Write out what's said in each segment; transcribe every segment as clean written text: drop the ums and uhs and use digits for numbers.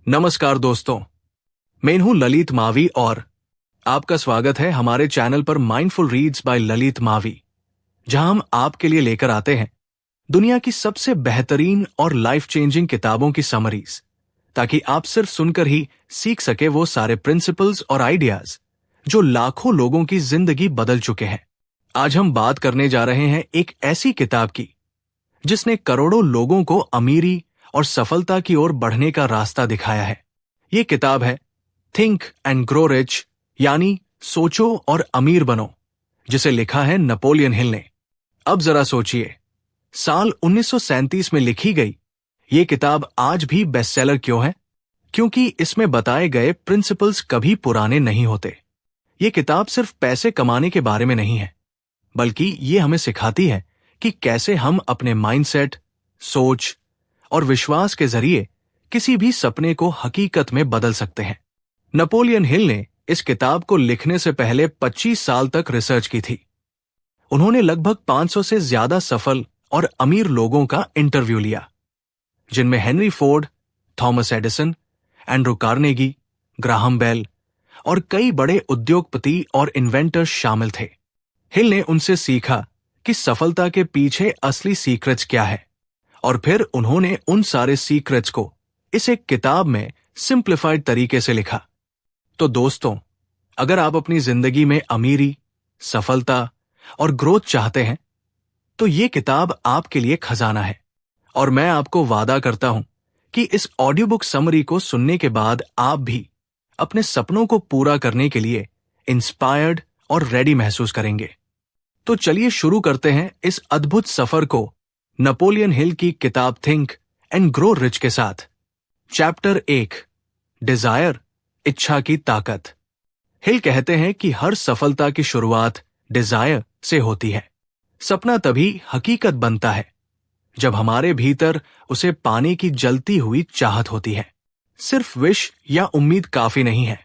नमस्कार दोस्तों, मैं हूं ललित मावी और आपका स्वागत है हमारे चैनल पर mindful reads by Lalit Mavi, जहां हम आपके लिए लेकर आते हैं दुनिया की सबसे बेहतरीन और लाइफ चेंजिंग किताबों की समरीज, ताकि आप सिर्फ सुनकर ही सीख सके वो सारे प्रिंसिपल्स और आइडियाज जो लाखों लोगों की जिंदगी बदल चुके हैं। आज हम बात करने जा रहे हैं एक ऐसी किताब की जिसने करोड़ों लोगों को अमीरी और सफलता की ओर बढ़ने का रास्ता दिखाया है। ये किताब है थिंक एंड ग्रो रिच, यानी सोचो और अमीर बनो, जिसे लिखा है नेपोलियन हिल ने। अब जरा सोचिए, साल 1937 में लिखी गई ये किताब आज भी बेस्टसेलर क्यों है? क्योंकि इसमें बताए गए प्रिंसिपल्स कभी पुराने नहीं होते। ये किताब सिर्फ पैसे कमाने के बारे में नहीं है, बल्कि ये हमें सिखाती है कि कैसे हम अपने माइंडसेट, सोच और विश्वास के जरिए किसी भी सपने को हकीकत में बदल सकते हैं। नेपोलियन हिल ने इस किताब को लिखने से पहले 25 साल तक रिसर्च की थी। उन्होंने लगभग 500 से ज्यादा सफल और अमीर लोगों का इंटरव्यू लिया, जिनमें Henry Ford, Thomas Edison, Andrew Carnegie, Graham Bell और कई बड़े उद्योगपति और इन्वेंटर्स शामिल थे। हिल ने उनसे सीखा कि सफलता के पीछे असली सीक्रेट्स क्या है, और फिर उन्होंने उन सारे सीक्रेट्स को इस एक किताब में सिंप्लीफाइड तरीके से लिखा। तो दोस्तों, अगर आप अपनी जिंदगी में अमीरी, सफलता और ग्रोथ चाहते हैं, तो ये किताब आपके लिए खजाना है। और मैं आपको वादा करता हूं कि इस ऑडियो बुक समरी को सुनने के बाद आप भी अपने सपनों को पूरा करने के लिए इंस्पायर्ड और रेडी महसूस करेंगे। तो चलिए शुरू करते हैं इस अद्भुत सफर को नेपोलियन हिल की किताब थिंक एंड ग्रो रिच के साथ। चैप्टर 1, डिजायर, इच्छा की ताकत। हिल कहते हैं कि हर सफलता की शुरुआत डिजायर से होती है। सपना तभी हकीकत बनता है जब हमारे भीतर उसे पाने की जलती हुई चाहत होती है। सिर्फ विश या उम्मीद काफी नहीं है,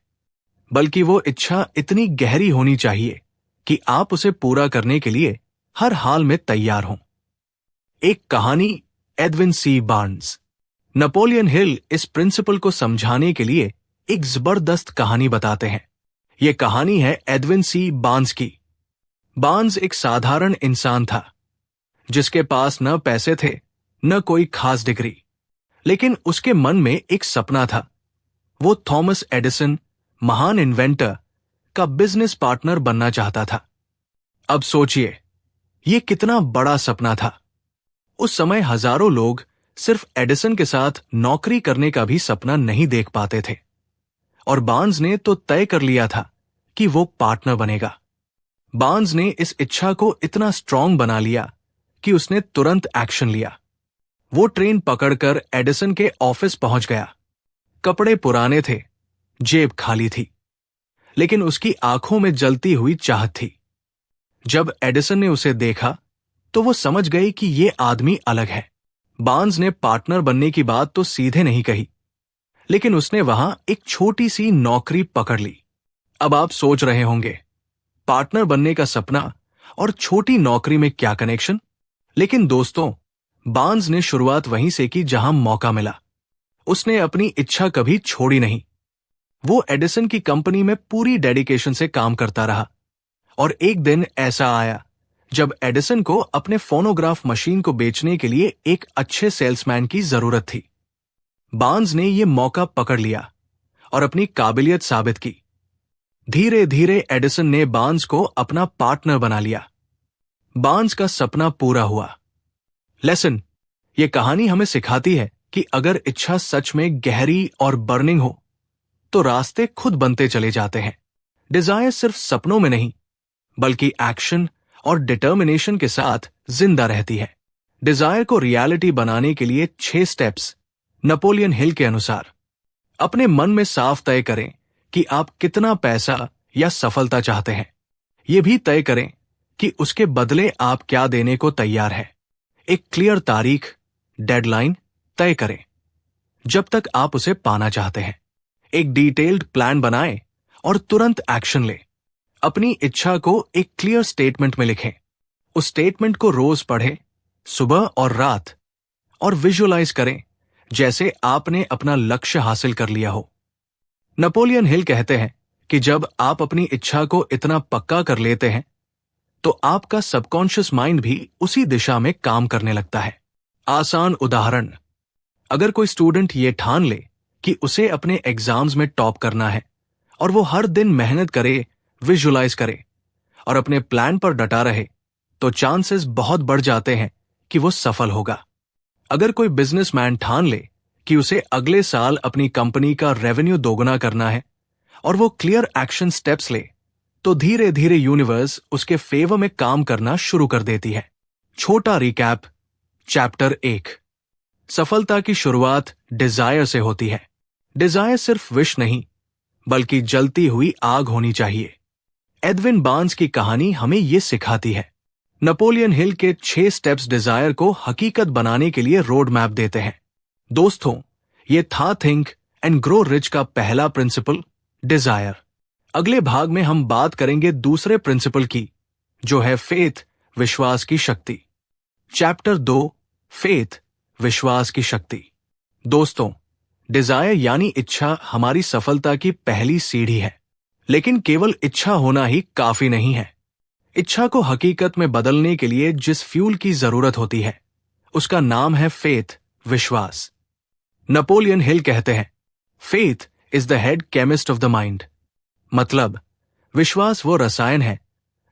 बल्कि वो इच्छा इतनी गहरी होनी चाहिए कि आप उसे पूरा करने के लिए हर हाल में तैयार हों। एक कहानी, Edwin C Barnes. Napoleon Hill इस प्रिंसिपल को समझाने के लिए एक जबरदस्त कहानी बताते हैं। यह कहानी है एडविन सी बार्न्स की। बार्न्स एक साधारण इंसान था, जिसके पास न पैसे थे न कोई खास डिग्री, लेकिन उसके मन में एक सपना था। वो थॉमस एडिसन, महान इन्वेंटर, का बिजनेस पार्टनर बनना चाहता था। अब सोचिए, यह कितना बड़ा सपना था। उस समय हजारों लोग सिर्फ एडिसन के साथ नौकरी करने का भी सपना नहीं देख पाते थे, और बार्न्स ने तो तय कर लिया था कि वो पार्टनर बनेगा। बार्न्स ने इस इच्छा को इतना स्ट्रांग बना लिया कि उसने तुरंत एक्शन लिया। वो ट्रेन पकड़कर एडिसन के ऑफिस पहुंच गया। कपड़े पुराने थे, जेब खाली थी, लेकिन उसकी आंखों में जलती हुई चाहत थी। जब एडिसन ने उसे देखा तो वो समझ गई कि ये आदमी अलग है। बार्न्स ने पार्टनर बनने की बात तो सीधे नहीं कही, लेकिन उसने वहां एक छोटी सी नौकरी पकड़ ली। अब आप सोच रहे होंगे, पार्टनर बनने का सपना और छोटी नौकरी में क्या कनेक्शन? लेकिन दोस्तों, बार्न्स ने शुरुआत वहीं से की जहां मौका मिला। उसने अपनी इच्छा कभी छोड़ी नहीं। वो एडिसन की कंपनी में पूरी डेडिकेशन से काम करता रहा, और एक दिन ऐसा आया जब एडिसन को अपने फोनोग्राफ मशीन को बेचने के लिए एक अच्छे सेल्समैन की जरूरत थी। बार्न्स ने यह मौका पकड़ लिया और अपनी काबिलियत साबित की। धीरे धीरे एडिसन ने बार्न्स को अपना पार्टनर बना लिया। बार्न्स का सपना पूरा हुआ। लेसन, यह कहानी हमें सिखाती है कि अगर इच्छा सच में गहरी और बर्निंग हो, तो रास्ते खुद बनते चले जाते हैं। डिजायर सिर्फ सपनों में नहीं, बल्कि एक्शन और डिटर्मिनेशन के साथ जिंदा रहती है। डिजायर को रियलिटी बनाने के लिए 6 स्टेप्स नेपोलियन हिल के अनुसार। अपने मन में साफ तय करें कि आप कितना पैसा या सफलता चाहते हैं। यह भी तय करें कि उसके बदले आप क्या देने को तैयार हैं। एक क्लियर तारीख, डेडलाइन तय करें जब तक आप उसे पाना चाहते हैं। एक डिटेल्ड प्लान बनाएं और तुरंत एक्शन लें। अपनी इच्छा को एक क्लियर स्टेटमेंट में लिखें। उस स्टेटमेंट को रोज पढ़ें, सुबह और रात, और विजुअलाइज करें जैसे आपने अपना लक्ष्य हासिल कर लिया हो। नेपोलियन हिल कहते हैं कि जब आप अपनी इच्छा को इतना पक्का कर लेते हैं तो आपका सबकॉन्शियस माइंड भी उसी दिशा में काम करने लगता है। आसान उदाहरण, अगर कोई स्टूडेंट ये ठान ले कि उसे अपने एग्जाम्स में टॉप करना है और वो हर दिन मेहनत करे, विजुलाइज करे और अपने प्लान पर डटा रहे, तो चांसेस बहुत बढ़ जाते हैं कि वो सफल होगा। अगर कोई बिजनेसमैन ठान ले कि उसे अगले साल अपनी कंपनी का रेवेन्यू दोगुना करना है और वो क्लियर एक्शन स्टेप्स ले, तो धीरे धीरे यूनिवर्स उसके फेवर में काम करना शुरू कर देती है। छोटा रिकैप। चैप्टर 1। सफलता की शुरुआत डिजायर से होती है। डिजायर सिर्फ विश नहीं, बल्कि जलती हुई आग होनी चाहिए। एडविन बार्न्स की कहानी हमें ये सिखाती है। नेपोलियन हिल के 6 स्टेप्स डिजायर को हकीकत बनाने के लिए रोड मैप देते हैं। दोस्तों, ये था थिंक एंड ग्रो रिच का पहला प्रिंसिपल, डिजायर। अगले भाग में हम बात करेंगे दूसरे प्रिंसिपल की, जो है फेथ, विश्वास की शक्ति। चैप्टर 2, फेथ, विश्वास की शक्ति। दोस्तों, डिजायर यानी इच्छा हमारी सफलता की पहली सीढ़ी है, लेकिन केवल इच्छा होना ही काफी नहीं है। इच्छा को हकीकत में बदलने के लिए जिस फ्यूल की जरूरत होती है, उसका नाम है फेथ, विश्वास। नेपोलियन हिल कहते हैं, faith is the head chemist of the mind. मतलब, विश्वास वो रसायन है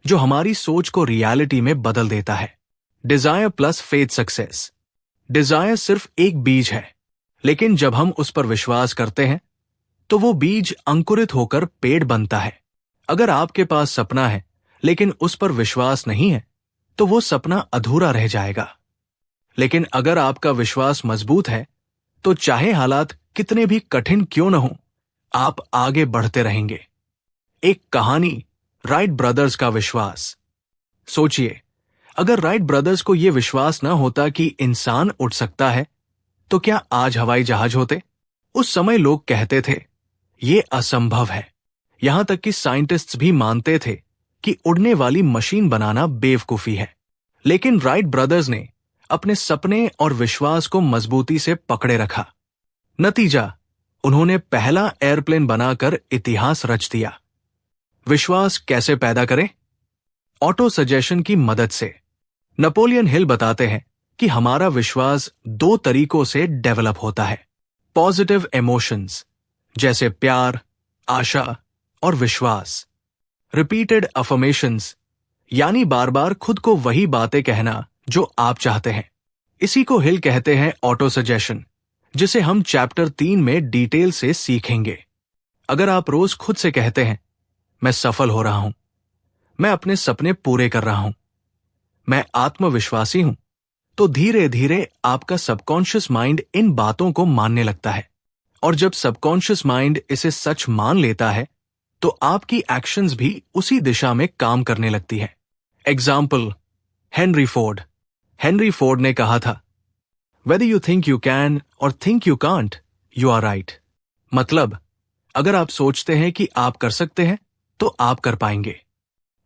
जो हमारी सोच को रियलिटी में बदल देता है। Desire plus faith success. Desire सिर्फ एक बीज है, लेकिन जब हम उस पर विश्वास करते हैं तो वो बीज अंकुरित होकर पेड़ बनता है। अगर आपके पास सपना है लेकिन उस पर विश्वास नहीं है, तो वो सपना अधूरा रह जाएगा। लेकिन अगर आपका विश्वास मजबूत है, तो चाहे हालात कितने भी कठिन क्यों न हो, आप आगे बढ़ते रहेंगे। एक कहानी, राइट ब्रदर्स का विश्वास। सोचिए, अगर राइट ब्रदर्स को यह विश्वास न होता कि इंसान उड़ सकता है, तो क्या आज हवाई जहाज होते? उस समय लोग कहते थे, ये असंभव है। यहां तक कि साइंटिस्ट्स भी मानते थे कि उड़ने वाली मशीन बनाना बेवकूफी है। लेकिन राइट ब्रदर्स ने अपने सपने और विश्वास को मजबूती से पकड़े रखा। नतीजा, उन्होंने पहला एयरप्लेन बनाकर इतिहास रच दिया। विश्वास कैसे पैदा करें? ऑटो सजेशन की मदद से। नेपोलियन हिल बताते हैं कि हमारा विश्वास 2 तरीकों से डेवलप होता है। पॉजिटिव इमोशंस, जैसे प्यार, आशा और विश्वास। रिपीटेड अफर्मेशंस, यानी बार बार खुद को वही बातें कहना जो आप चाहते हैं। इसी को हिल कहते हैं ऑटो सजेशन, जिसे हम चैप्टर 3 में डिटेल से सीखेंगे। अगर आप रोज खुद से कहते हैं, मैं सफल हो रहा हूं, मैं अपने सपने पूरे कर रहा हूं, मैं आत्मविश्वासी हूं, तो धीरे धीरे आपका सबकॉन्शियस माइंड इन बातों को मानने लगता है। और जब सबकॉन्शियस माइंड इसे सच मान लेता है, तो आपकी एक्शंस भी उसी दिशा में काम करने लगती है। Example, Henry Ford. Henry Ford ने कहा था, whether you think you can or think you can't, you are right. मतलब, अगर आप सोचते हैं कि आप कर सकते हैं, तो आप कर पाएंगे।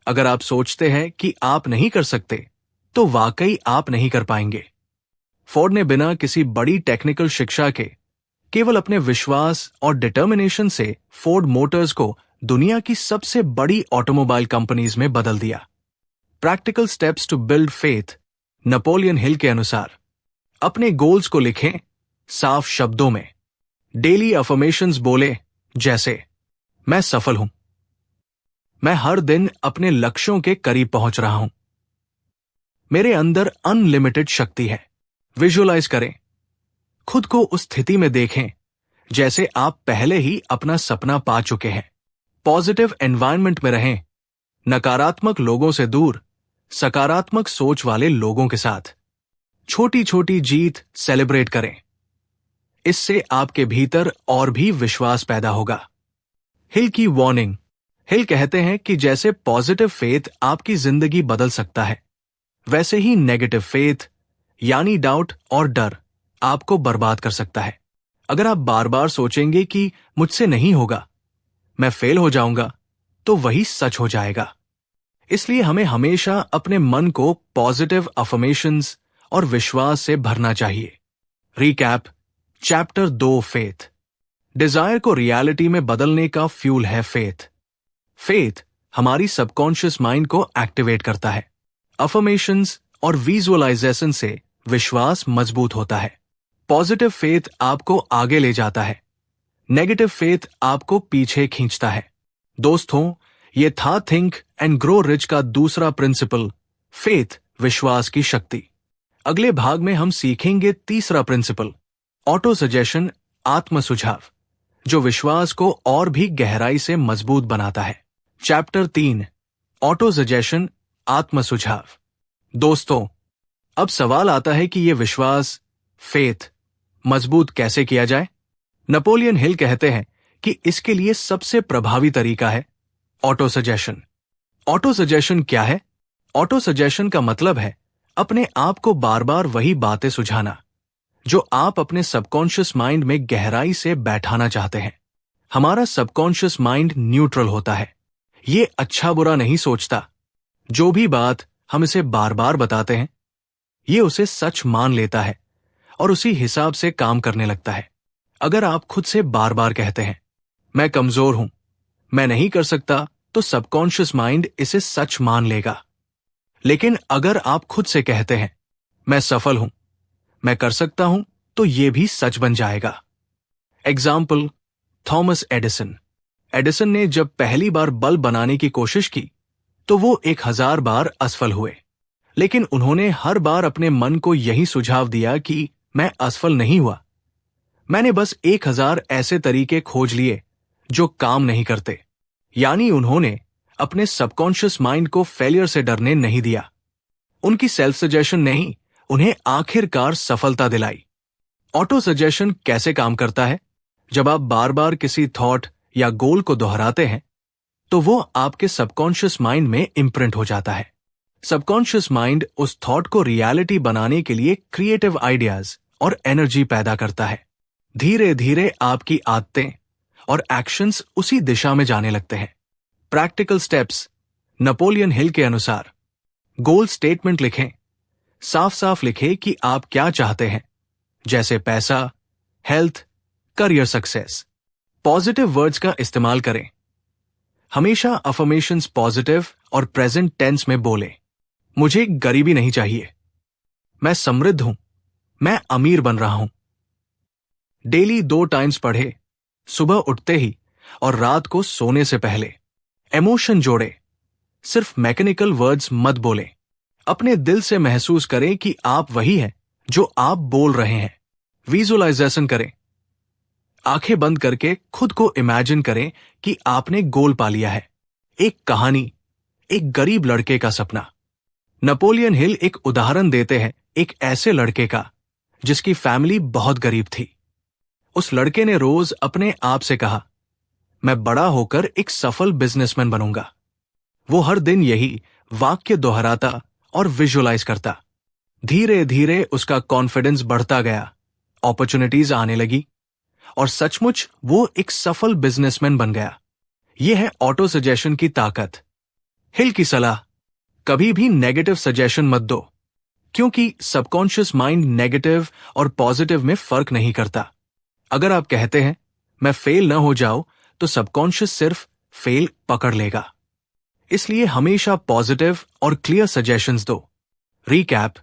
अगर आप सोचते हैं कि आप नहीं कर सकते, तो वाकई आप नहीं कर पाएंगे। फोर्ड ने बिना किसी बड़ी टेक्निकल शिक्षा के केवल अपने विश्वास और डिटर्मिनेशन से फोर्ड मोटर्स को दुनिया की सबसे बड़ी ऑटोमोबाइल कंपनीज में बदल दिया। Practical steps to build faith. Napoleon Hill के अनुसार, अपने गोल्स को लिखें साफ शब्दों में। डेली अफर्मेशंस बोले, जैसे मैं सफल हूं, मैं हर दिन अपने लक्ष्यों के करीब पहुंच रहा हूं, मेरे अंदर अनलिमिटेड शक्ति है। विजुअलाइज करें, खुद को उस स्थिति में देखें जैसे आप पहले ही अपना सपना पा चुके हैं। पॉजिटिव एनवायरनमेंट में रहें, नकारात्मक लोगों से दूर, सकारात्मक सोच वाले लोगों के साथ। छोटी छोटी जीत सेलिब्रेट करें, इससे आपके भीतर और भी विश्वास पैदा होगा। हिल की वार्निंग। हिल कहते हैं कि जैसे पॉजिटिव फेथ आपकी जिंदगी बदल सकता है, वैसे ही नेगेटिव फेथ यानी डाउट और डर आपको बर्बाद कर सकता है। अगर आप बार बार सोचेंगे कि मुझसे नहीं होगा, मैं फेल हो जाऊंगा, तो वही सच हो जाएगा। इसलिए हमें हमेशा अपने मन को पॉजिटिव अफर्मेशंस और विश्वास से भरना चाहिए। रिकैप। Chapter 2 faith. डिजायर को रियलिटी में बदलने का फ्यूल है फेथ। फेथ हमारी सबकॉन्शियस माइंड को एक्टिवेट करता है। अफर्मेशंस और विजुअलाइजेशन से विश्वास मजबूत होता है। पॉजिटिव फेथ आपको आगे ले जाता है, नेगेटिव फेथ आपको पीछे खींचता है। दोस्तों, ये था थिंक एंड ग्रो रिच का दूसरा प्रिंसिपल, फेथ, विश्वास की शक्ति। अगले भाग में हम सीखेंगे तीसरा प्रिंसिपल, ऑटो सजेशन, आत्म सुझाव, जो विश्वास को और भी गहराई से मजबूत बनाता है। चैप्टर 3, ऑटो सजेशन, आत्म सुझाव। दोस्तों, अब सवाल आता है कि यह विश्वास, फेथ, मजबूत कैसे किया जाए। नेपोलियन हिल कहते हैं कि इसके लिए सबसे प्रभावी तरीका है ऑटो सजेशन। ऑटो सजेशन क्या है? ऑटो सजेशन का मतलब है अपने आप को बार बार वही बातें सुझाना जो आप अपने सबकॉन्शियस माइंड में गहराई से बैठाना चाहते हैं। हमारा सबकॉन्शियस माइंड न्यूट्रल होता है, ये अच्छा बुरा नहीं सोचता। जो भी बात हम इसे बार बार बताते हैं, ये उसे सच मान लेता है और उसी हिसाब से काम करने लगता है। अगर आप खुद से बार बार कहते हैं, मैं कमजोर हूं, मैं नहीं कर सकता, तो सबकॉन्शियस माइंड इसे सच मान लेगा। लेकिन अगर आप खुद से कहते हैं, मैं सफल हूं, मैं कर सकता हूं, तो यह भी सच बन जाएगा। Example, Thomas Edison. एडिसन ने जब पहली बार बल्ब बनाने की कोशिश की तो वो 1000 बार असफल हुए, लेकिन उन्होंने हर बार अपने मन को यही सुझाव दिया कि मैं असफल नहीं हुआ, मैंने बस 1000 ऐसे तरीके खोज लिए जो काम नहीं करते। यानी उन्होंने अपने सबकॉन्शियस माइंड को फेलियर से डरने नहीं दिया। उनकी सेल्फ सजेशन ने ही उन्हें आखिरकार सफलता दिलाई। ऑटो सजेशन कैसे काम करता है? जब आप बार बार किसी थॉट या गोल को दोहराते हैं तो वो आपके सबकॉन्शियस माइंड में इम्प्रिंट हो जाता है। सबकॉन्शियस माइंड उस थॉट को रियलिटी बनाने के लिए क्रिएटिव आइडियाज और एनर्जी पैदा करता है। धीरे धीरे आपकी आदतें और एक्शंस उसी दिशा में जाने लगते हैं। प्रैक्टिकल स्टेप्स, नेपोलियन हिल के अनुसार, गोल स्टेटमेंट लिखें। साफ साफ लिखें कि आप क्या चाहते हैं, जैसे पैसा, health, career success. Positive words का इस्तेमाल करें। हमेशा अफर्मेशंस पॉजिटिव और प्रेजेंट टेंस में बोलें। मुझे गरीबी नहीं चाहिए, मैं समृद्ध हूं, मैं अमीर बन रहा हूं। डेली 2 टाइम्स पढ़े, सुबह उठते ही और रात को सोने से पहले। इमोशन जोड़े, सिर्फ मैकेनिकल वर्ड्स मत बोलें। अपने दिल से महसूस करें कि आप वही हैं जो आप बोल रहे हैं। विजुअलाइजेशन करें, आंखें बंद करके खुद को इमेजिन करें कि आपने गोल पा लिया है। एक कहानी, एक गरीब लड़के का सपना। नेपोलियन हिल एक उदाहरण देते हैं एक ऐसे लड़के का जिसकी फैमिली बहुत गरीब थी। उस लड़के ने रोज अपने आप से कहा, मैं बड़ा होकर एक सफल बिजनेसमैन बनूंगा। वो हर दिन यही वाक्य दोहराता और विजुअलाइज करता। धीरे धीरे उसका कॉन्फिडेंस बढ़ता गया, अपॉर्चुनिटीज आने लगी और सचमुच वो एक सफल बिजनेसमैन बन गया। यह है ऑटो सजेशन की ताकत। हिल की सलाह, कभी भी नेगेटिव सजेशन मत दो, क्योंकि सबकॉन्शियस माइंड नेगेटिव और पॉजिटिव में फर्क नहीं करता। अगर आप कहते हैं मैं फेल न हो जाऊं, तो सबकॉन्शियस सिर्फ फेल पकड़ लेगा। इसलिए हमेशा पॉजिटिव और क्लियर सजेशंस दो। Recap,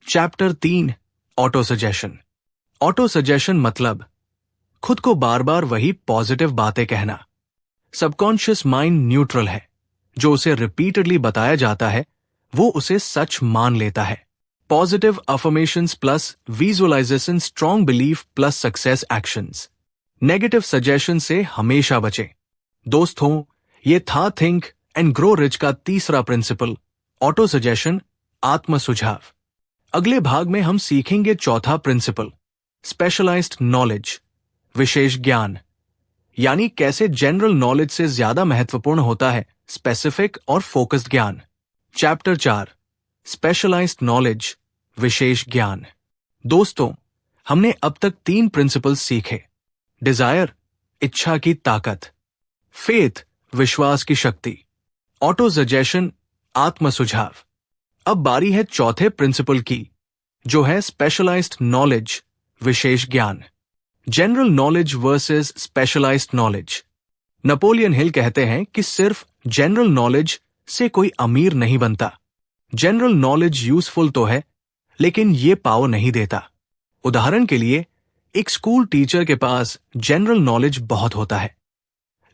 chapter 3, auto suggestion. Auto suggestion मतलब खुद को बार बार वही पॉजिटिव बातें कहना। सबकॉन्शियस माइंड न्यूट्रल है, जो उसे रिपीटेडली बताया जाता है वो उसे सच मान लेता है। Positive affirmations plus visualisation, strong belief plus success actions. Negative suggestion से हमेशा बचें। दोस्तों, ये था थिंक एंड ग्रो रिच का तीसरा प्रिंसिपल, ऑटो सजेशन, आत्म सुझाव। अगले भाग में हम सीखेंगे चौथा प्रिंसिपल, स्पेशलाइज्ड नॉलेज, विशेष ज्ञान। यानी कैसे जनरल नॉलेज से ज्यादा महत्वपूर्ण होता है स्पेसिफिक और फोकस्ड ज्ञान। चैप्टर 4, स्पेशलाइज्ड नॉलेज, विशेष ज्ञान। दोस्तों, हमने अब तक 3 प्रिंसिपल्स सीखे। डिजायर, इच्छा की ताकत, फेथ, विश्वास की शक्ति, ऑटो सजेशन, आत्म सुझाव। अब बारी है चौथे प्रिंसिपल की, जो है स्पेशलाइज्ड नॉलेज, विशेष ज्ञान। General knowledge versus specialised knowledge. Napoleon Hill कहते हैं कि सिर्फ जनरल नॉलेज से कोई अमीर नहीं बनता। जनरल नॉलेज यूजफुल तो है, लेकिन ये पावर नहीं देता। उदाहरण के लिए, एक स्कूल टीचर के पास जनरल नॉलेज बहुत होता है,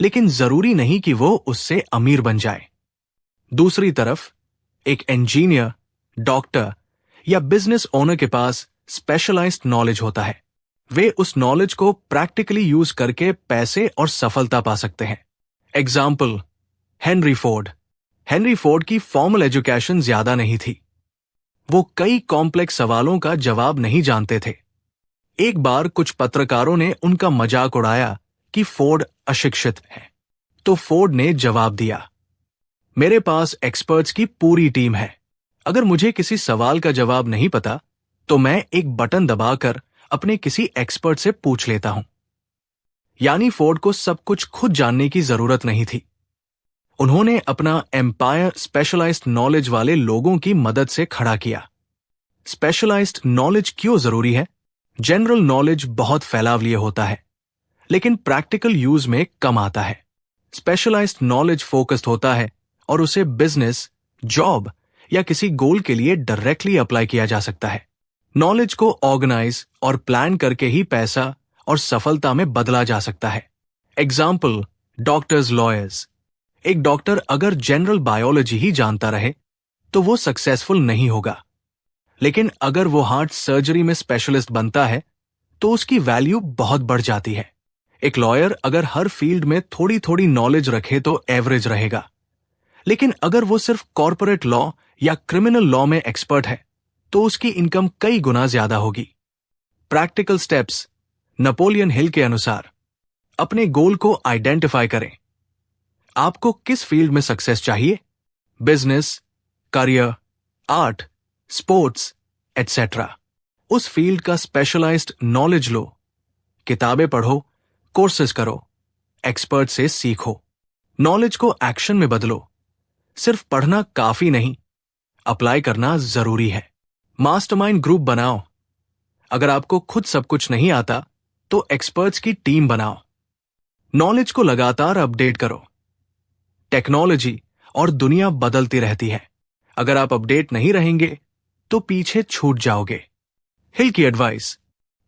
लेकिन जरूरी नहीं कि वो उससे अमीर बन जाए। दूसरी तरफ, एक इंजीनियर, डॉक्टर या बिजनेस ओनर के पास स्पेशलाइज्ड नॉलेज होता है। वे उस नॉलेज को प्रैक्टिकली यूज करके पैसे और सफलता पा सकते हैं। Example, Henry Ford. Henry Ford की फॉर्मल एजुकेशन ज्यादा नहीं थी। वो कई कॉम्प्लेक्स सवालों का जवाब नहीं जानते थे। एक बार कुछ पत्रकारों ने उनका मजाक उड़ाया कि फोर्ड अशिक्षित है। तो फोर्ड ने जवाब दिया, मेरे पास एक्सपर्ट्स की पूरी टीम है। अगर मुझे किसी सवाल का जवाब नहीं पता, तो मैं एक बटन दबाकर अपने किसी एक्सपर्ट से पूछ लेता हूं। यानी फोर्ड को सब कुछ खुद जानने की जरूरत नहीं थी। उन्होंने अपना एम्पायर स्पेशलाइज्ड नॉलेज वाले लोगों की मदद से खड़ा किया। स्पेशलाइज्ड नॉलेज क्यों जरूरी है? जनरल नॉलेज बहुत फैलावलीय होता है, लेकिन प्रैक्टिकल यूज में कम आता है। स्पेशलाइज्ड नॉलेज फोकस्ड होता है और उसे बिजनेस, जॉब या किसी गोल के लिए डायरेक्टली अप्लाई किया जा सकता है। नॉलेज को ऑर्गेनाइज और प्लान करके ही पैसा और सफलता में बदला जा सकता है। Example, doctors, lawyers. एक डॉक्टर अगर जनरल बायोलॉजी ही जानता रहे तो वो सक्सेसफुल नहीं होगा, लेकिन अगर वो हार्ट सर्जरी में स्पेशलिस्ट बनता है तो उसकी वैल्यू बहुत बढ़ जाती है। एक लॉयर अगर हर फील्ड में थोड़ी थोड़ी नॉलेज रखे तो एवरेज रहेगा, लेकिन अगर वो सिर्फ कॉर्पोरेट लॉ या क्रिमिनल लॉ में एक्सपर्ट है तो उसकी इनकम कई गुना ज्यादा होगी। Practical steps. नेपोलियन हिल के अनुसार, अपने गोल को आइडेंटिफाई करें। आपको किस फील्ड में सक्सेस चाहिए? Business, career, art, sports, etcetera. उस फील्ड का स्पेशलाइज्ड नॉलेज लो। किताबें पढ़ो, कोर्सेज करो, एक्सपर्ट से सीखो। नॉलेज को एक्शन में बदलो। सिर्फ पढ़ना काफी नहीं, अप्लाई करना जरूरी है। मास्टरमाइंड ग्रुप बनाओ। अगर आपको खुद सब कुछ नहीं आता तो एक्सपर्ट्स की टीम बनाओ। नॉलेज को लगातार अपडेट करो। टेक्नोलॉजी और दुनिया बदलती रहती है। अगर आप अपडेट नहीं रहेंगे तो पीछे छूट जाओगे। हिल की एडवाइस,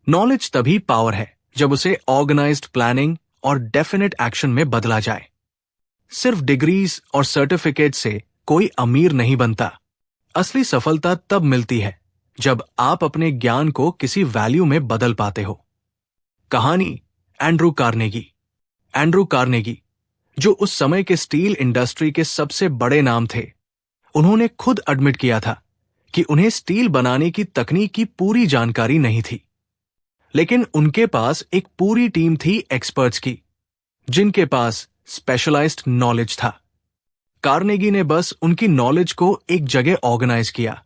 नॉलेज तभी पावर है जब उसे ऑर्गेनाइज्ड प्लानिंग और डेफिनेट एक्शन में बदला जाए। सिर्फ डिग्रीज और सर्टिफिकेट से कोई अमीर नहीं बनता। असली सफलता तब मिलती है जब आप अपने ज्ञान को किसी वैल्यू में बदल पाते हो। कहानी, एंड्रू कार्नेगी। एंड्रू कार्नेगी, जो उस समय के स्टील इंडस्ट्री के सबसे बड़े नाम थे, उन्होंने खुद एडमिट किया था कि उन्हें स्टील बनाने की तकनीक की पूरी जानकारी नहीं थी, लेकिन उनके पास एक पूरी टीम थी एक्सपर्ट्स की, जिनके पास स्पेशलाइज्ड नॉलेज था। कार्नेगी ने बस उनकी नॉलेज को एक जगह ऑर्गेनाइज किया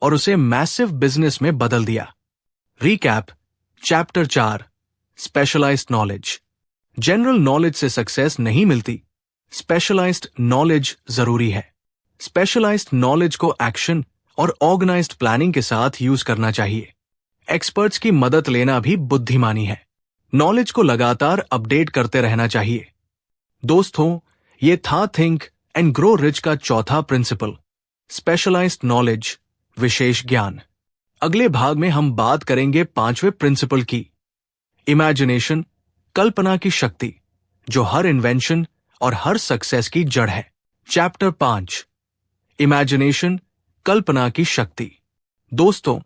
और उसे मैसिव बिजनेस में बदल दिया। Recap, chapter 4, specialised knowledge. General knowledge से सक्सेस नहीं मिलती, स्पेशलाइज्ड नॉलेज जरूरी है। स्पेशलाइज्ड नॉलेज को एक्शन और ऑर्गेनाइज्ड प्लानिंग के साथ यूज करना चाहिए। एक्सपर्ट्स की मदद लेना भी बुद्धिमानी है। नॉलेज को लगातार अपडेट करते रहना चाहिए। दोस्तों, ये था थिंक एंड ग्रो रिच का चौथा प्रिंसिपल, स्पेशलाइज्ड नॉलेज, विशेष ज्ञान। अगले भाग में हम बात करेंगे 5वें प्रिंसिपल की, इमेजिनेशन, कल्पना की शक्ति, जो हर इन्वेंशन और हर सक्सेस की जड़ है। चैप्टर 5, इमेजिनेशन, कल्पना की शक्ति। दोस्तों,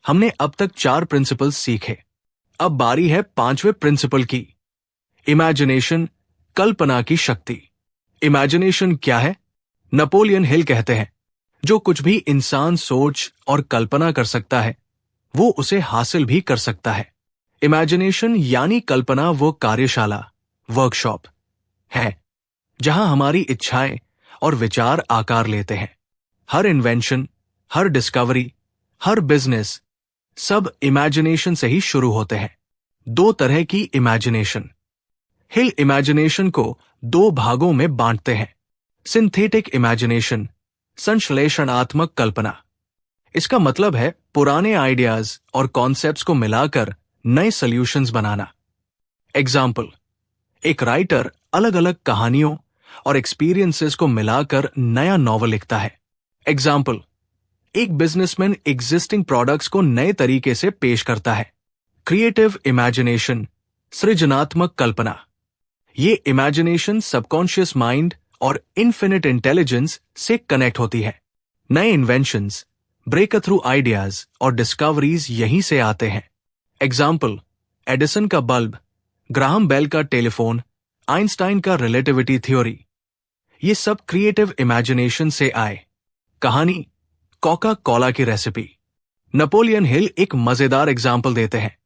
हमने अब तक 4 प्रिंसिपल्स सीखे। अब बारी है 5वें प्रिंसिपल की, इमेजिनेशन, कल्पना की शक्ति। इमेजिनेशन क्या है? नेपोलियन हिल कहते हैं, जो कुछ भी इंसान सोच और कल्पना कर सकता है, वो उसे हासिल भी कर सकता है। इमेजिनेशन यानी कल्पना वो कार्यशाला, वर्कशॉप है जहां हमारी इच्छाएं और विचार आकार लेते हैं। हर इन्वेंशन, हर डिस्कवरी, हर बिजनेस, सब इमेजिनेशन से ही शुरू होते हैं। 2 तरह की इमेजिनेशन। हिल इमेजिनेशन को 2 भागों में बांटते हैं। सिंथेटिक इमेजिनेशन, संश्लेषणात्मक कल्पना। इसका मतलब है पुराने आइडियाज और कॉन्सेप्ट्स को मिलाकर नए सॉल्यूशंस बनाना। एग्जाम्पल, एक राइटर अलग अलग कहानियों और एक्सपीरियंसेस को मिलाकर नया नॉवल लिखता है। एग्जाम्पल, एक बिजनेसमैन एग्जिस्टिंग प्रोडक्ट्स को नए तरीके से पेश करता है। क्रिएटिव इमेजिनेशन, सृजनात्मक कल्पना। ये इमेजिनेशन सबकॉन्शियस माइंड और इन्फिनिट इंटेलिजेंस से कनेक्ट होती है। नए इन्वेंशंस, ब्रेक थ्रू आइडियाज और डिस्कवरीज यहीं से आते हैं। एग्जाम्पल, एडिसन का बल्ब, ग्राहम बेल का टेलीफोन, आइंस्टाइन का रिलेटिविटी थ्योरी। ये सब क्रिएटिव इमेजिनेशन से आए। कहानी, कोका कोला की रेसिपी। नेपोलियन हिल एक मजेदार एग्जाम्पल देते हैं।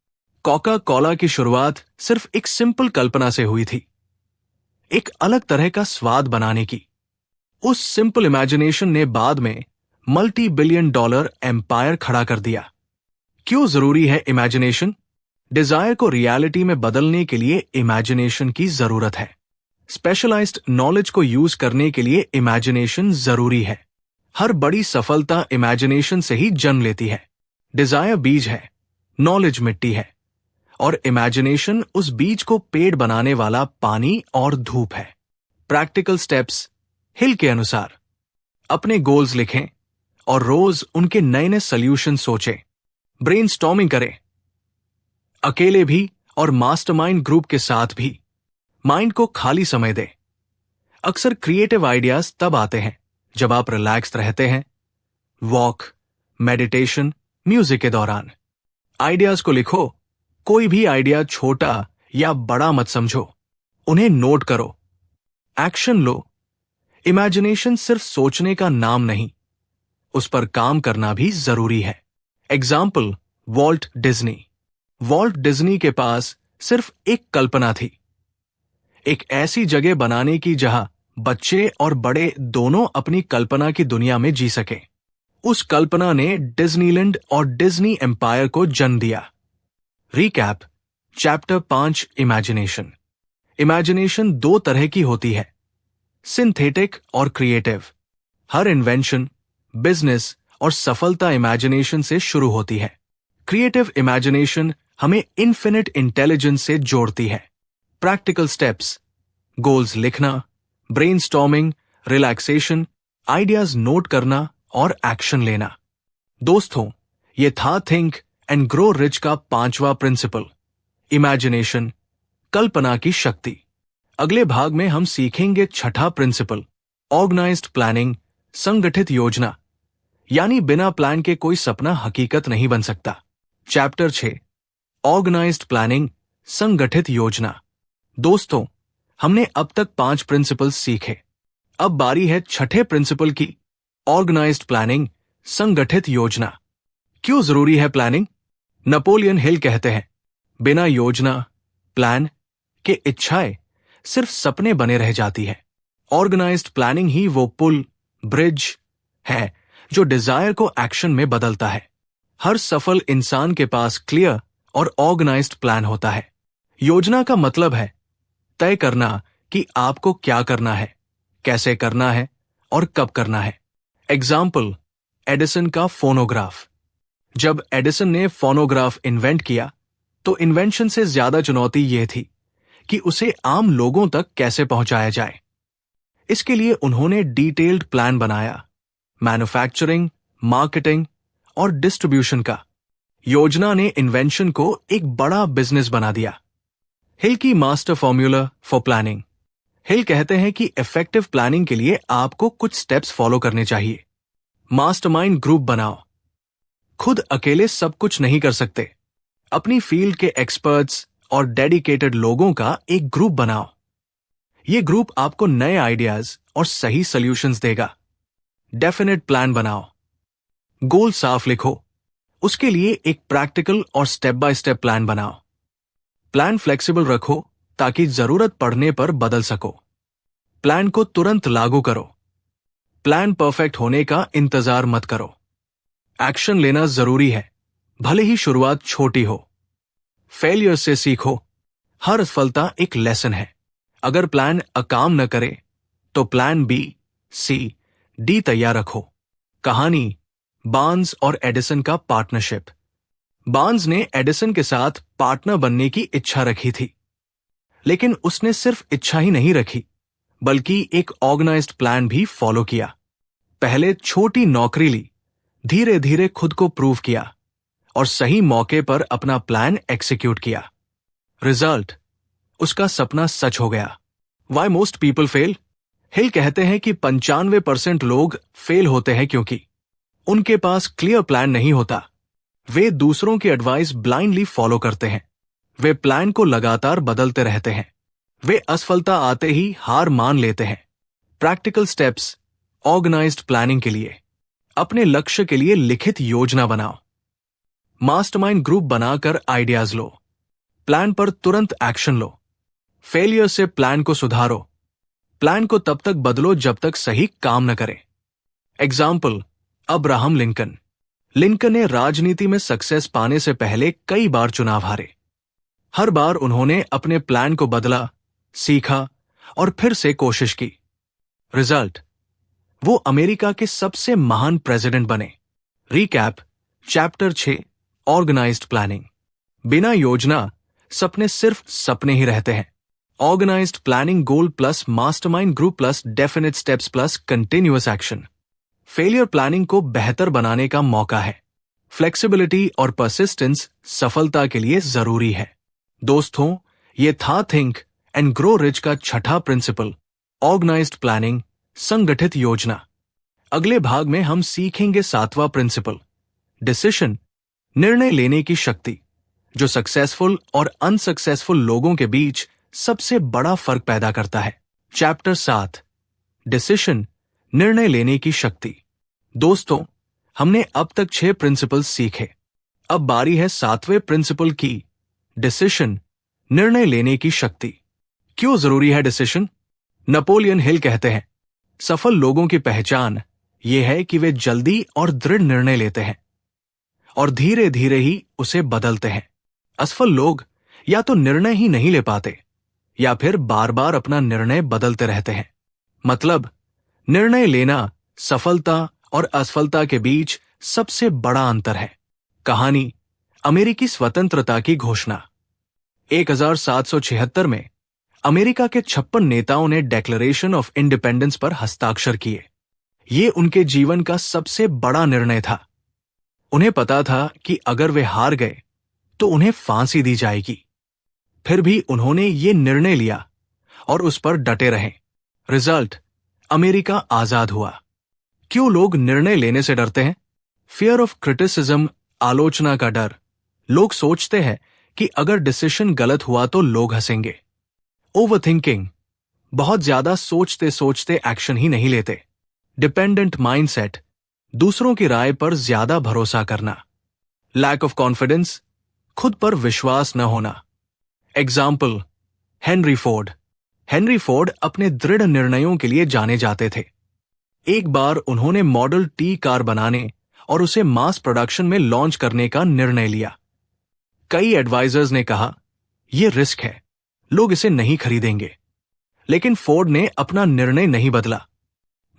कोका कोला की शुरुआत सिर्फ एक सिंपल कल्पना से हुई थी, एक अलग तरह का स्वाद बनाने की। उस सिंपल इमेजिनेशन ने बाद में मल्टी बिलियन डॉलर एम्पायर खड़ा कर दिया। क्यों जरूरी है इमेजिनेशन? डिजायर को रियलिटी में बदलने के लिए इमेजिनेशन की जरूरत है। स्पेशलाइज्ड नॉलेज को यूज करने के लिए इमेजिनेशन जरूरी है। हर बड़ी सफलता इमेजिनेशन से ही जन्म लेती है। डिजायर बीज है, नॉलेज मिट्टी है, और इमेजिनेशन उस बीज को पेड़ बनाने वाला पानी और धूप है। प्रैक्टिकल स्टेप्स हिल के अनुसार, अपने गोल्स लिखें और रोज उनके नए नए सोल्यूशन सोचें। ब्रेनस्टॉर्मिंग करें, अकेले भी और मास्टरमाइंड ग्रुप के साथ भी। माइंड को खाली समय दें। अक्सर क्रिएटिव आइडियाज तब आते हैं जब आप रिलैक्स रहते हैं, वॉक, मेडिटेशन, म्यूजिक के दौरान। आइडियाज को लिखो। कोई भी आइडिया छोटा या बड़ा मत समझो, उन्हें नोट करो, एक्शन लो। इमेजिनेशन सिर्फ सोचने का नाम नहीं, उस पर काम करना भी जरूरी है। Example, Walt Disney. Walt Disney के पास सिर्फ एक कल्पना थी, एक ऐसी जगह बनाने की जहां बच्चे और बड़े दोनों अपनी कल्पना की दुनिया में जी सके। उस कल्पना ने डिज्नीलैंड और डिज्नी एम्पायर को जन्म दिया। Recap, chapter 5, imagination. इमेजिनेशन दो तरह की होती है, सिंथेटिक और क्रिएटिव। हर इन्वेंशन, बिजनेस और सफलता इमेजिनेशन से शुरू होती है। क्रिएटिव इमेजिनेशन हमें इन्फिनिट इंटेलिजेंस से जोड़ती है। प्रैक्टिकल स्टेप्स, गोल्स लिखना, ब्रेनस्टॉर्मिंग, रिलैक्सेशन, आइडियाज नोट करना और एक्शन लेना। दोस्तों, ये था थिंक एंड ग्रो रिच का 5वां प्रिंसिपल, इमेजिनेशन, कल्पना की शक्ति। अगले भाग में हम सीखेंगे 6ठा प्रिंसिपल, ऑर्गेनाइज्ड प्लानिंग, संगठित योजना। यानी बिना प्लान के कोई सपना हकीकत नहीं बन सकता। चैप्टर 6, ऑर्गेनाइज्ड प्लानिंग, संगठित योजना। दोस्तों, हमने अब तक 5 प्रिंसिपल्स सीखे। अब बारी है 6ठे प्रिंसिपल की, ऑर्गेनाइज्ड प्लानिंग, संगठित योजना। क्यों जरूरी है प्लानिंग? नेपोलियन हिल कहते हैं, बिना योजना, प्लान के इच्छाएं सिर्फ सपने बने रह जाती है। ऑर्गेनाइज्ड प्लानिंग ही वो पुल, ब्रिज है जो डिजायर को एक्शन में बदलता है। हर सफल इंसान के पास क्लियर और ऑर्गेनाइज्ड प्लान होता है। योजना का मतलब है तय करना कि आपको क्या करना है, कैसे करना है और कब करना है। एग्जाम्पल, एडिसन का फोनोग्राफ। जब एडिसन ने फोनोग्राफ इन्वेंट किया तो इन्वेंशन से ज्यादा चुनौती यह थी कि उसे आम लोगों तक कैसे पहुंचाया जाए। इसके लिए उन्होंने डिटेल्ड प्लान बनाया, मैन्युफैक्चरिंग, मार्केटिंग और डिस्ट्रीब्यूशन का। योजना ने इन्वेंशन को एक बड़ा बिजनेस बना दिया। हिल की मास्टर फॉर्मूला फॉर प्लानिंग। हिल कहते हैं कि इफेक्टिव प्लानिंग के लिए आपको कुछ स्टेप्स फॉलो करने चाहिए। मास्टरमाइंड ग्रुप बनाओ। खुद अकेले सब कुछ नहीं कर सकते। अपनी फील्ड के एक्सपर्ट्स और डेडिकेटेड लोगों का एक ग्रुप बनाओ। यह ग्रुप आपको नए आइडियाज और सही सॉल्यूशंस देगा। डेफिनेट प्लान बनाओ। गोल साफ लिखो। उसके लिए एक प्रैक्टिकल और स्टेप बाय स्टेप प्लान बनाओ। प्लान फ्लेक्सिबल रखो ताकि जरूरत पड़ने पर बदल सको। प्लान को तुरंत लागू करो। प्लान परफेक्ट होने का इंतजार मत करो। एक्शन लेना जरूरी है, भले ही शुरुआत छोटी हो। फेलियर से सीखो। हर सफलता एक लेसन है। अगर प्लान काम न करे तो प्लान बी, सी, डी तैयार रखो। कहानी, बार्न्स और एडिसन का पार्टनरशिप। बार्न्स ने एडिसन के साथ पार्टनर बनने की इच्छा रखी थी, लेकिन उसने सिर्फ इच्छा ही नहीं रखी बल्कि एक ऑर्गेनाइज्ड प्लान भी फॉलो किया। पहले छोटी नौकरी ली, धीरे धीरे खुद को प्रूव किया और सही मौके पर अपना प्लान एग्जीक्यूट किया। रिजल्ट, उसका सपना सच हो गया। Why most people fail? Hill कहते हैं कि 95% लोग फेल होते हैं क्योंकि उनके पास क्लियर प्लान नहीं होता। वे दूसरों की एडवाइस ब्लाइंडली फॉलो करते हैं। वे प्लान को लगातार बदलते रहते हैं। वे असफलता आते ही हार मान लेते हैं। प्रैक्टिकल स्टेप्स ऑर्गेनाइज्ड प्लानिंग के लिए: अपने लक्ष्य के लिए लिखित योजना बनाओ। मास्टरमाइंड ग्रुप बनाकर आइडियाज लो। प्लान पर तुरंत एक्शन लो। फेलियर से प्लान को सुधारो। प्लान को तब तक बदलो जब तक सही काम न करे। Example, Abraham Lincoln. लिंकन ने राजनीति में सक्सेस पाने से पहले कई बार चुनाव हारे। हर बार उन्होंने अपने प्लान को बदला, सीखा और फिर से कोशिश की। रिजल्ट, वो अमेरिका के सबसे महान प्रेसिडेंट बने। Recap, chapter 6, organised planning. बिना योजना सपने सिर्फ सपने ही रहते हैं। Organised planning goal plus mastermind group plus definite steps plus continuous action. Failure planning को बेहतर बनाने का मौका है। फ्लेक्सिबिलिटी और परसिस्टेंस सफलता के लिए जरूरी है। दोस्तों, ये था थिंक एंड ग्रो रिच का छठा प्रिंसिपल, ऑर्गेनाइज्ड प्लानिंग, संगठित योजना। अगले भाग में हम सीखेंगे सातवां प्रिंसिपल, डिसीजन, निर्णय लेने की शक्ति, जो सक्सेसफुल और अनसक्सेसफुल लोगों के बीच सबसे बड़ा फर्क पैदा करता है। चैप्टर 7, डिसीजन, निर्णय लेने की शक्ति। दोस्तों, हमने अब तक 6 प्रिंसिपल्स सीखे। अब बारी है 7वें प्रिंसिपल की, डिसीजन, निर्णय लेने की शक्ति। क्यों जरूरी है डिसीजन? नेपोलियन हिल कहते हैं, सफल लोगों की पहचान यह है कि वे जल्दी और दृढ़ निर्णय लेते हैं और धीरे धीरे ही उसे बदलते हैं। असफल लोग या तो निर्णय ही नहीं ले पाते या फिर बार बार अपना निर्णय बदलते रहते हैं। मतलब, निर्णय लेना सफलता और असफलता के बीच सबसे बड़ा अंतर है। कहानी, अमेरिकी स्वतंत्रता की घोषणा। 1776 में अमेरिका के 56 नेताओं ने डिक्लेरेशन ऑफ इंडिपेंडेंस पर हस्ताक्षर किए। ये उनके जीवन का सबसे बड़ा निर्णय था। उन्हें पता था कि अगर वे हार गए तो उन्हें फांसी दी जाएगी। फिर भी उन्होंने ये निर्णय लिया और उस पर डटे रहे। रिजल्ट, अमेरिका आजाद हुआ। क्यों लोग निर्णय लेने से डरते हैं? फियर ऑफ क्रिटिसिज्म, आलोचना का डर। लोग सोचते हैं कि अगर डिसीजन गलत हुआ तो लोग हंसेंगे। ओवरथिंकिंग, बहुत ज्यादा सोचते सोचते एक्शन ही नहीं लेते। डिपेंडेंट माइंडसेट, दूसरों की राय पर ज्यादा भरोसा करना। लैक ऑफ कॉन्फिडेंस, खुद पर विश्वास न होना। Example, Henry Ford. Henry Ford अपने दृढ़ निर्णयों के लिए जाने जाते थे। एक बार उन्होंने मॉडल टी कार बनाने और उसे मास प्रोडक्शन में लॉन्च करने का निर्णय लिया। कई एडवाइजर्स ने कहा, यह रिस्क है, लोग इसे नहीं खरीदेंगे। लेकिन फोर्ड ने अपना निर्णय नहीं बदला।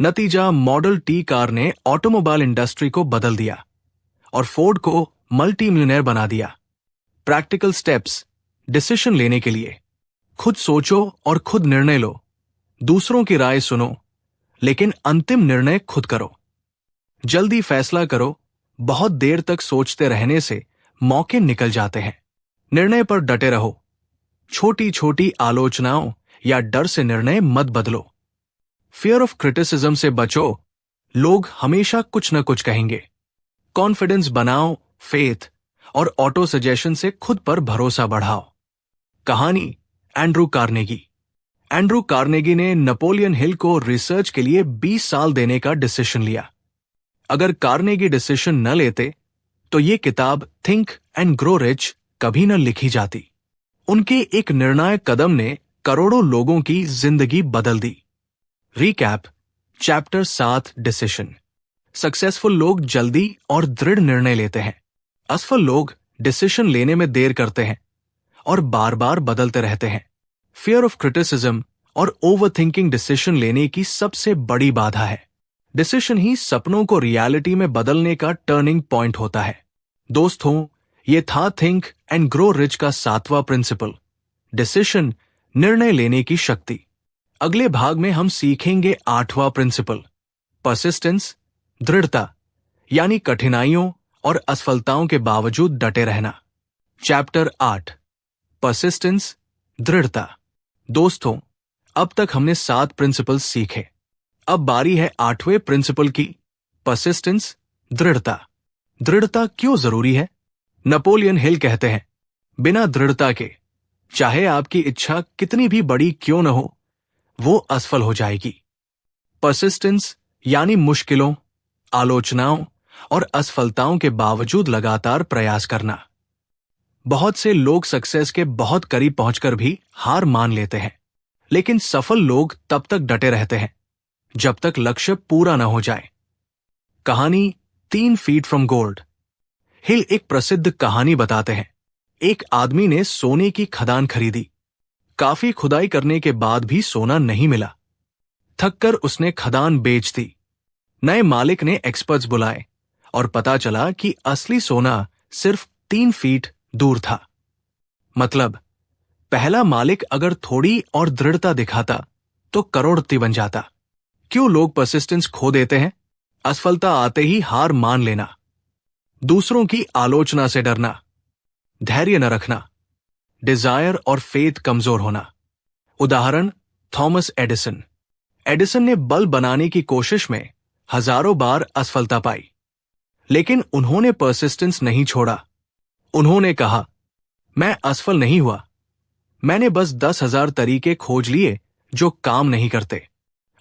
नतीजा, मॉडल टी कार ने ऑटोमोबाइल इंडस्ट्री को बदल दिया और फोर्ड को मल्टी मिलियनेयर बना दिया। प्रैक्टिकल स्टेप्स डिसीजन लेने के लिए: खुद सोचो और खुद निर्णय लो। दूसरों की राय सुनो, लेकिन अंतिम निर्णय खुद करो। जल्दी फैसला करो, बहुत देर तक सोचते रहने से मौके निकल जाते हैं। निर्णय पर डटे रहो। छोटी छोटी आलोचनाओं या डर से निर्णय मत बदलो। फियर ऑफ क्रिटिसिज्म से बचो, लोग हमेशा कुछ न कुछ कहेंगे। कॉन्फिडेंस बनाओ, फेथ और ऑटो सजेशन से खुद पर भरोसा बढ़ाओ। कहानी, एंड्रू कार्नेगी। एंड्रू कार्नेगी ने नेपोलियन हिल को रिसर्च के लिए 20 साल देने का डिसीजन लिया। अगर कार्नेगी डिसीजन न लेते तो ये किताब थिंक एंड ग्रो रिच कभी न लिखी जाती। उनके एक निर्णायक कदम ने करोड़ों लोगों की जिंदगी बदल दी। Recap, chapter 7, decision. सक्सेसफुल लोग जल्दी और दृढ़ निर्णय लेते हैं। असफल लोग डिसीजन लेने में देर करते हैं और बार बार बदलते रहते हैं। फियर ऑफ क्रिटिसिज्म और ओवरथिंकिंग डिसीजन लेने की सबसे बड़ी बाधा है। डिसीजन ही सपनों को रियलिटी में बदलने का टर्निंग पॉइंट होता है। दोस्तों, ये था थिंक एंड ग्रो रिच का 7वां प्रिंसिपल, डिसीजन, निर्णय लेने की शक्ति। अगले भाग में हम सीखेंगे 8वां प्रिंसिपल, परसिस्टेंस, दृढ़ता, यानी कठिनाइयों और असफलताओं के बावजूद डटे रहना। चैप्टर 8, परसिस्टेंस, दृढ़ता। दोस्तों, अब तक हमने 7 प्रिंसिपल्स सीखे। अब बारी है 8वें प्रिंसिपल की, परसिस्टेंस, दृढ़ता। दृढ़ता क्यों जरूरी है? नेपोलियन हिल कहते हैं, बिना दृढ़ता के चाहे आपकी इच्छा कितनी भी बड़ी क्यों न हो, वो असफल हो जाएगी। परसिस्टेंस यानी मुश्किलों, आलोचनाओं और असफलताओं के बावजूद लगातार प्रयास करना। बहुत से लोग सक्सेस के बहुत करीब पहुंचकर भी हार मान लेते हैं, लेकिन सफल लोग तब तक डटे रहते हैं जब तक लक्ष्य पूरा न हो जाए। कहानी 3 फीट फ्रॉम गोल्ड। हिल एक प्रसिद्ध कहानी बताते हैं। एक आदमी ने सोने की खदान खरीदी। काफी खुदाई करने के बाद भी सोना नहीं मिला। थककर उसने खदान बेच दी। नए मालिक ने एक्सपर्ट्स बुलाए और पता चला कि असली सोना सिर्फ 3 फीट दूर था। मतलब, पहला मालिक अगर थोड़ी और दृढ़ता दिखाता तो करोड़पति बन जाता। क्यों लोग परसिस्टेंस खो देते हैं? असफलता आते ही हार मान लेना, दूसरों की आलोचना से डरना, धैर्य न रखना, डिजायर और फेथ कमजोर होना। उदाहरण, थॉमस एडिसन। एडिसन ने बल्ब बनाने की कोशिश में हजारों बार असफलता पाई, लेकिन उन्होंने परसिस्टेंस नहीं छोड़ा। उन्होंने कहा, मैं असफल नहीं हुआ, मैंने बस 10,000 तरीके खोज लिए जो काम नहीं करते।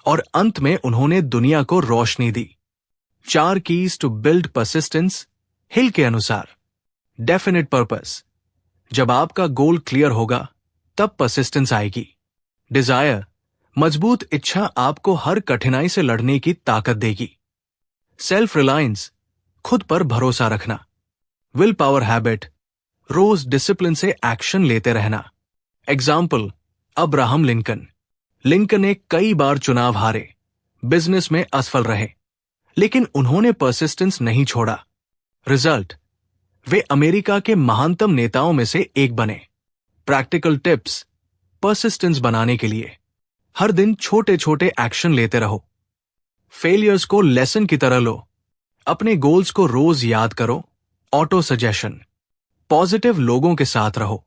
और अंत में उन्होंने दुनिया को रोशनी दी। 4 कीज टू बिल्ड परसिस्टेंस, हिल के अनुसार। डेफिनेट पर्पस, जब आपका गोल क्लियर होगा तब परसिस्टेंस आएगी। डिजायर, मजबूत इच्छा आपको हर कठिनाई से लड़ने की ताकत देगी। सेल्फ रिलायंस, खुद पर भरोसा रखना। विल पावर हैबिट, रोज डिसिप्लिन से एक्शन लेते रहना। Example, Abraham Lincoln. लिंकन ने कई बार चुनाव हारे, बिजनेस में असफल रहे, लेकिन उन्होंने परसिस्टेंस नहीं छोड़ा। रिजल्ट, वे अमेरिका के महानतम नेताओं में से एक बने। प्रैक्टिकल टिप्स, परसिस्टेंस बनाने के लिए हर दिन छोटे छोटे एक्शन लेते रहो। फेलियर्स को लेसन की तरह लो। अपने गोल्स को रोज याद करो। ऑटो सजेशन, पॉजिटिव लोगों के साथ रहो।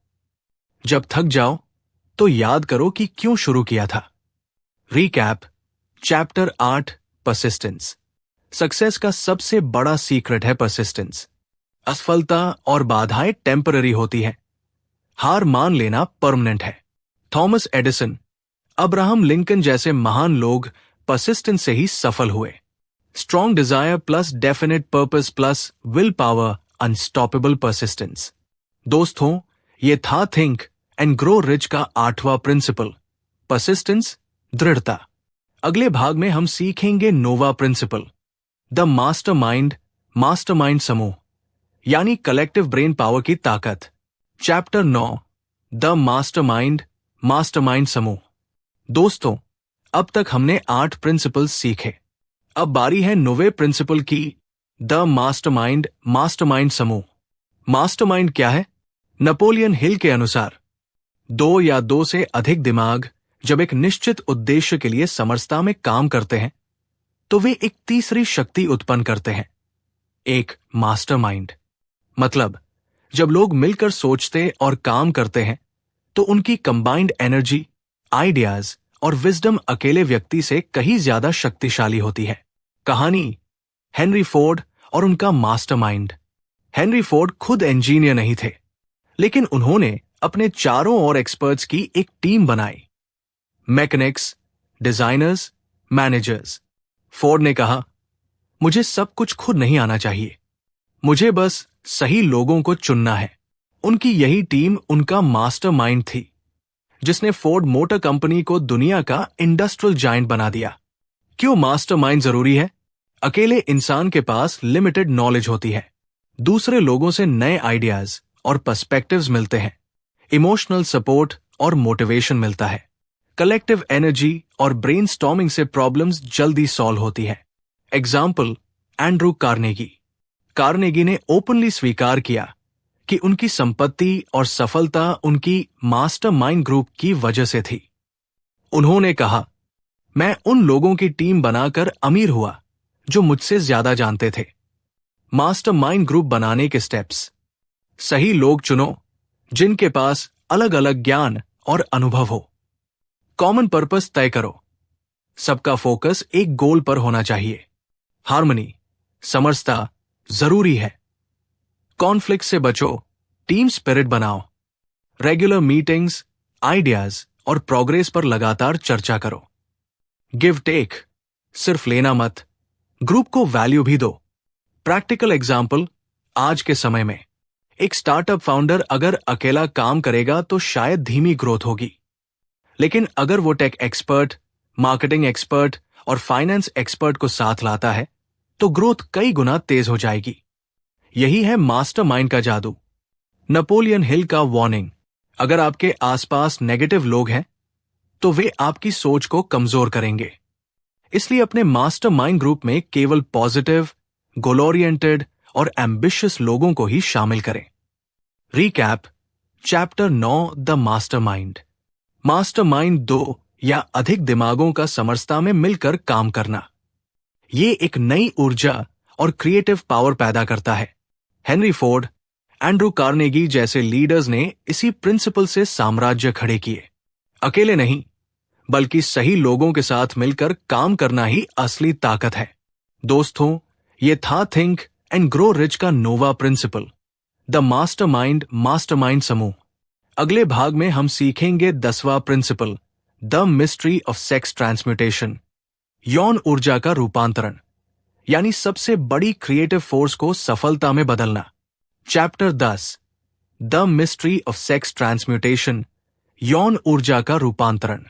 जब थक जाओ तो याद करो कि क्यों शुरू किया था। Recap, chapter 8, persistence. सक्सेस का सबसे बड़ा सीक्रेट है परसिस्टेंस। असफलता और बाधाएं टेम्पररी होती हैं, हार मान लेना परमानेंट है। थॉमस एडिसन, अब्राहम लिंकन जैसे महान लोग परसिस्टेंस से ही सफल हुए। Strong Dzire plus definite purpose plus will power, unstoppable persistence. दोस्तों, ये था थिंक एंड ग्रो रिच का 8वां प्रिंसिपल, परसिस्टेंस, दृढ़ता। अगले भाग में हम सीखेंगे 9वां प्रिंसिपल, द मास्टरमाइंड समूह, यानी कलेक्टिव ब्रेन पावर की ताकत। चैप्टर 9, द मास्टरमाइंड समूह। दोस्तों, अब तक हमने 8 प्रिंसिपल्स सीखे। अब बारी है 9वें प्रिंसिपल की, द मास्टरमाइंड समूह। मास्टरमाइंड क्या है? नेपोलियन हिल के अनुसार 2 या 2 से अधिक दिमाग जब एक निश्चित उद्देश्य के लिए समरसता में काम करते हैं तो वे एक तीसरी शक्ति उत्पन्न करते हैं, एक मास्टरमाइंड। मतलब, जब लोग मिलकर सोचते और काम करते हैं तो उनकी कंबाइंड एनर्जी, आइडियाज और विजडम अकेले व्यक्ति से कहीं ज्यादा शक्तिशाली होती है। कहानी, हेनरी फोर्ड और उनका मास्टरमाइंड। हेनरी फोर्ड खुद इंजीनियर नहीं थे, लेकिन उन्होंने अपने चारों ओर एक्सपर्ट्स की एक टीम बनाई। Mechanics, designers, managers. फोर्ड ने कहा, मुझे सब कुछ खुद नहीं आना चाहिए, मुझे बस सही लोगों को चुनना है। उनकी यही टीम उनका मास्टरमाइंड थी, जिसने फोर्ड मोटर कंपनी को दुनिया का इंडस्ट्रियल जायंट बना दिया। क्यों मास्टरमाइंड जरूरी है? अकेले इंसान के पास लिमिटेड नॉलेज होती है, दूसरे लोगों से नए आइडियाज और पर्सपेक्टिव्स मिलते हैं, इमोशनल सपोर्ट और मोटिवेशन मिलता है, कलेक्टिव एनर्जी और ब्रेनस्टॉर्मिंग से प्रॉब्लम्स जल्दी सॉल्व होती है। Example, Andrew Carnegie. कार्नेगी ने ओपनली स्वीकार किया कि उनकी संपत्ति और सफलता उनकी मास्टरमाइंड ग्रुप की वजह से थी। उन्होंने कहा, मैं उन लोगों की टीम बनाकर अमीर हुआ जो मुझसे ज्यादा जानते थे। मास्टरमाइंड ग्रुप बनाने के स्टेप्स। सही लोग चुनो जिनके पास अलग अलग ज्ञान और अनुभव हो। कॉमन पर्पस तय करो। सबका फोकस एक गोल पर होना चाहिए। हार्मनी, समरसता जरूरी है। कॉन्फ्लिक्ट से बचो, टीम स्पिरिट बनाओ। रेगुलर मीटिंग्स, आइडियाज और प्रोग्रेस पर लगातार चर्चा करो। गिव टेक, सिर्फ लेना मत, ग्रुप को वैल्यू भी दो। प्रैक्टिकल एग्जाम्पल, आज के समय में एक स्टार्टअप फाउंडर अगर अकेला काम करेगा तो शायद धीमी ग्रोथ होगी, लेकिन अगर वो टेक एक्सपर्ट, मार्केटिंग एक्सपर्ट और फाइनेंस एक्सपर्ट को साथ लाता है तो ग्रोथ कई गुना तेज हो जाएगी। यही है मास्टरमाइंड का जादू। नेपोलियन हिल का वार्निंग, अगर आपके आसपास नेगेटिव लोग हैं तो वे आपकी सोच को कमजोर करेंगे। इसलिए अपने मास्टरमाइंड ग्रुप में केवल पॉजिटिव, गोल ओरिएंटेड और एम्बिशियस लोगों को ही शामिल करें। Recap, chapter 9 the mastermind. Mastermind 2 या अधिक दिमागों का समरसता में मिलकर काम करना। ये एक नई ऊर्जा और क्रिएटिव पावर पैदा करता है। हेनरी फोर्ड, एंड्रू कार्नेगी जैसे लीडर्स ने इसी प्रिंसिपल से साम्राज्य खड़े किए। अकेले नहीं, बल्कि सही लोगों के साथ मिलकर काम करना ही असली ताकत है। दोस्तों, ये था थिंक एंड ग्रो रिच का नोवा प्रिंसिपल, द मास्टरमाइंड समूह। अगले भाग में हम सीखेंगे 10वां principle, the mystery of sex transmutation, यौन ऊर्जा का रूपांतरण, यानी सबसे बड़ी क्रिएटिव फोर्स को सफलता में बदलना। Chapter 10, the mystery of sex transmutation, यौन ऊर्जा का रूपांतरण।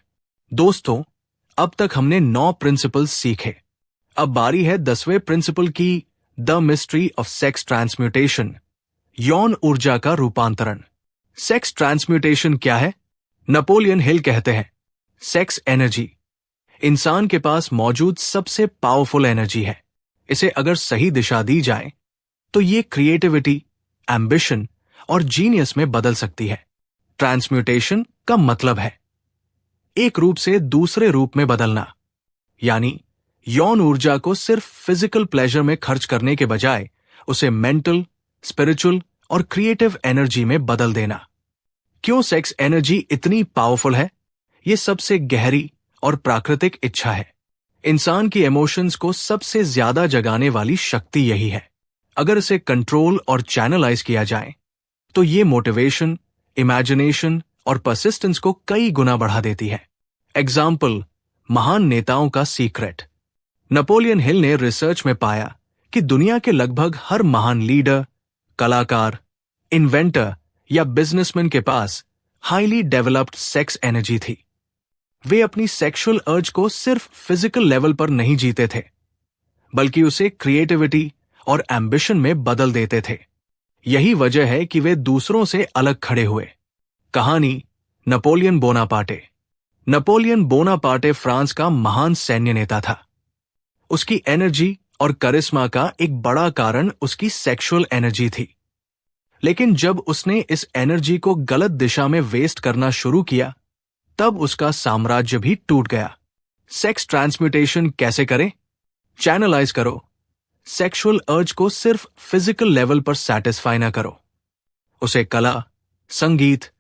दोस्तों, अब तक हमने 9 प्रिंसिपल्स सीखे। अब बारी है 10वें प्रिंसिपल की, the mystery of sex transmutation, यौन ऊर्जा का रूपांतरण। सेक्स ट्रांसम्यूटेशन क्या है? नेपोलियन हिल कहते हैं, सेक्स एनर्जी इंसान के पास मौजूद सबसे पावरफुल एनर्जी है। इसे अगर सही दिशा दी जाए तो ये क्रिएटिविटी, एम्बिशन और जीनियस में बदल सकती है। ट्रांसम्यूटेशन का मतलब है एक रूप से दूसरे रूप में बदलना, यानी यौन ऊर्जा को सिर्फ फिजिकल प्लेजर में खर्च करने के बजाय उसे मेंटल, स्पिरिचुअल और क्रिएटिव एनर्जी में बदल देना। क्यों सेक्स एनर्जी इतनी पावरफुल है? ये सबसे गहरी और प्राकृतिक इच्छा है। इंसान की इमोशंस को सबसे ज्यादा जगाने वाली शक्ति यही है। अगर इसे कंट्रोल और चैनलाइज किया जाए तो ये मोटिवेशन, इमेजिनेशन और परसिस्टेंस को कई गुना बढ़ा देती है। एग्जाम्पल, महान नेताओं का सीक्रेट। नेपोलियन हिल ने रिसर्च में पाया कि दुनिया के लगभग हर महान लीडर, कलाकार, इन्वेंटर या बिजनेसमैन के पास हाईली डेवलप्ड सेक्स एनर्जी थी। वे अपनी सेक्सुअल अर्ज को सिर्फ फिजिकल लेवल पर नहीं जीते थे, बल्कि उसे क्रिएटिविटी और एम्बिशन में बदल देते थे। यही वजह है कि वे दूसरों से अलग खड़े हुए। कहानी, Napoleon Bonaparte. Napoleon Bonaparte France का महान सैन्य नेता था। उसकी एनर्जी और करिश्मा का एक बड़ा कारण उसकी सेक्सुअल एनर्जी थी। लेकिन जब उसने इस एनर्जी को गलत दिशा में वेस्ट करना शुरू किया, तब उसका साम्राज्य भी टूट गया। सेक्स ट्रांसम्यूटेशन कैसे करें? चैनलाइज करो। सेक्सुअल अर्ज को सिर्फ फिजिकल लेवल पर सैटिस्फाई ना करो। उसे कला, संगीत,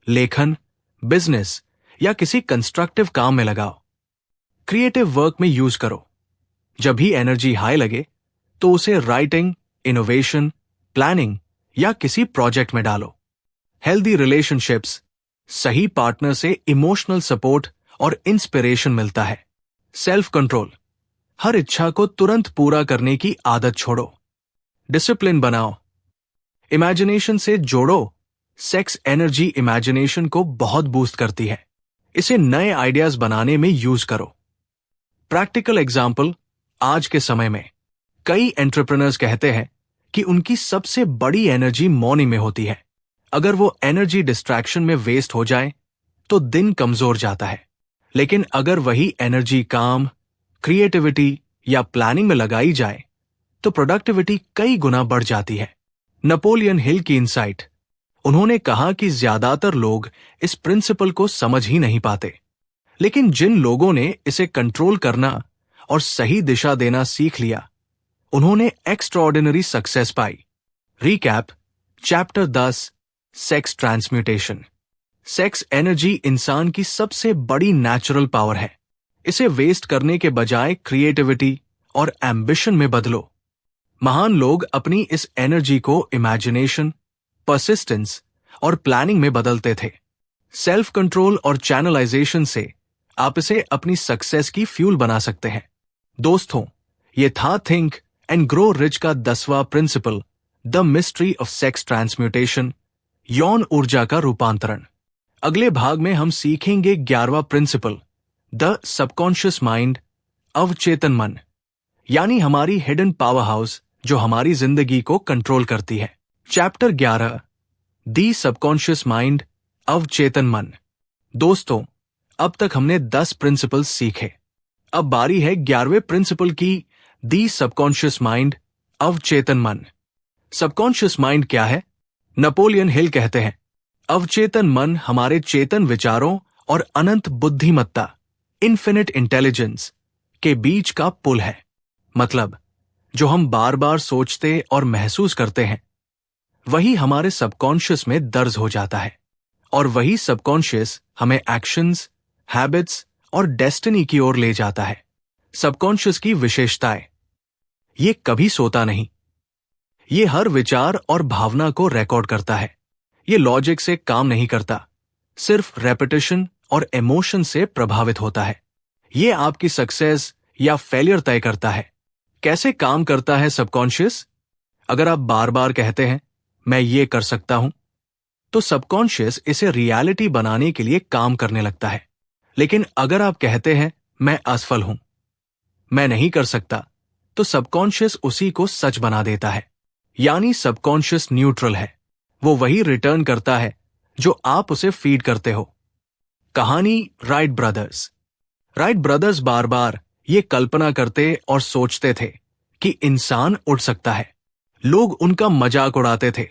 लेखन, बिजनेस या किसी कंस्ट्रक्टिव काम में लगाओ। क्रिएटिव वर्क में यूज करो। जब भी एनर्जी हाई लगे तो उसे राइटिंग, इनोवेशन, प्लानिंग या किसी प्रोजेक्ट में डालो। हेल्दी रिलेशनशिप्स, सही पार्टनर से इमोशनल सपोर्ट और इंस्पिरेशन मिलता है। सेल्फ कंट्रोल, हर इच्छा को तुरंत पूरा करने की आदत छोड़ो। डिसिप्लिन बनाओ। इमेजिनेशन से जोड़ो। सेक्स एनर्जी इमेजिनेशन को बहुत बूस्ट करती है। इसे नए आइडियाज बनाने में यूज करो। प्रैक्टिकल एग्जाम्पल, आज के समय में कई एंटरप्रेन्योर्स कहते हैं कि उनकी सबसे बड़ी एनर्जी मॉर्निंग में होती है। अगर वो एनर्जी डिस्ट्रैक्शन में वेस्ट हो जाए तो दिन कमजोर जाता है, लेकिन अगर वही एनर्जी काम, क्रिएटिविटी या प्लानिंग में लगाई जाए तो प्रोडक्टिविटी कई गुना बढ़ जाती है। नेपोलियन हिल की इंसाइट, उन्होंने कहा कि ज्यादातर लोग इस प्रिंसिपल को समझ ही नहीं पाते, लेकिन जिन लोगों ने इसे कंट्रोल करना और सही दिशा देना सीख लिया, उन्होंने एक्स्ट्राऑर्डिनरी सक्सेस पाई। Recap, chapter 10, sex transmutation. Sex energy इंसान की सबसे बड़ी नेचुरल पावर है। इसे वेस्ट करने के बजाय क्रिएटिविटी और एम्बिशन में बदलो। महान लोग अपनी इस एनर्जी को इमेजिनेशन, परसिस्टेंस और प्लानिंग में बदलते थे। सेल्फ कंट्रोल और चैनलाइजेशन से आप इसे अपनी सक्सेस की फ्यूल बना सकते हैं। दोस्तों, ये था थिंक एंड ग्रो रिच का 10वां principle, the mystery of sex transmutation, यौन ऊर्जा का रूपांतरण। अगले भाग में हम सीखेंगे 11वां प्रिंसिपल, द सबकॉन्शियस माइंड, अवचेतन मन, यानी हमारी हिडन पावर हाउस जो हमारी जिंदगी को कंट्रोल करती है। चैप्टर 11, दी सबकॉन्शियस माइंड, अवचेतन मन। दोस्तों, अब तक हमने 10 प्रिंसिपल्स सीखे। अब बारी है 11वें प्रिंसिपल की, दी सबकॉन्शियस माइंड, अवचेतन मन। सबकॉन्शियस माइंड क्या है? नेपोलियन हिल कहते हैं, अवचेतन मन हमारे चेतन विचारों और अनंत बुद्धिमत्ता, इन्फिनिट इंटेलिजेंस के बीच का पुल है। मतलब, जो हम बार बार सोचते और महसूस करते हैं, वही हमारे सबकॉन्शियस में दर्ज हो जाता है, और वही सबकॉन्शियस हमें एक्शंस, हैबिट्स और डेस्टिनी की ओर ले जाता है। सबकॉन्शियस की विशेषताएं: ये कभी सोता नहीं, ये हर विचार और भावना को रिकॉर्ड करता है, ये लॉजिक से काम नहीं करता, सिर्फ रेपिटेशन और इमोशन से प्रभावित होता है। ये आपकी सक्सेस या फेलियर तय करता है। कैसे काम करता है सबकॉन्शियस? अगर आप बार बार कहते हैं, मैं ये कर सकता हूं, तो सबकॉन्शियस इसे रियलिटी बनाने के लिए काम करने लगता है। लेकिन अगर आप कहते हैं, मैं असफल हूं, मैं नहीं कर सकता, तो सबकॉन्शियस उसी को सच बना देता है। यानी सबकॉन्शियस न्यूट्रल है, वो वही रिटर्न करता है जो आप उसे फीड करते हो। कहानी राइट ब्रदर्स। राइट ब्रदर्स बार बार ये कल्पना करते और सोचते थे कि इंसान उड़ सकता है। लोग उनका मजाक उड़ाते थे,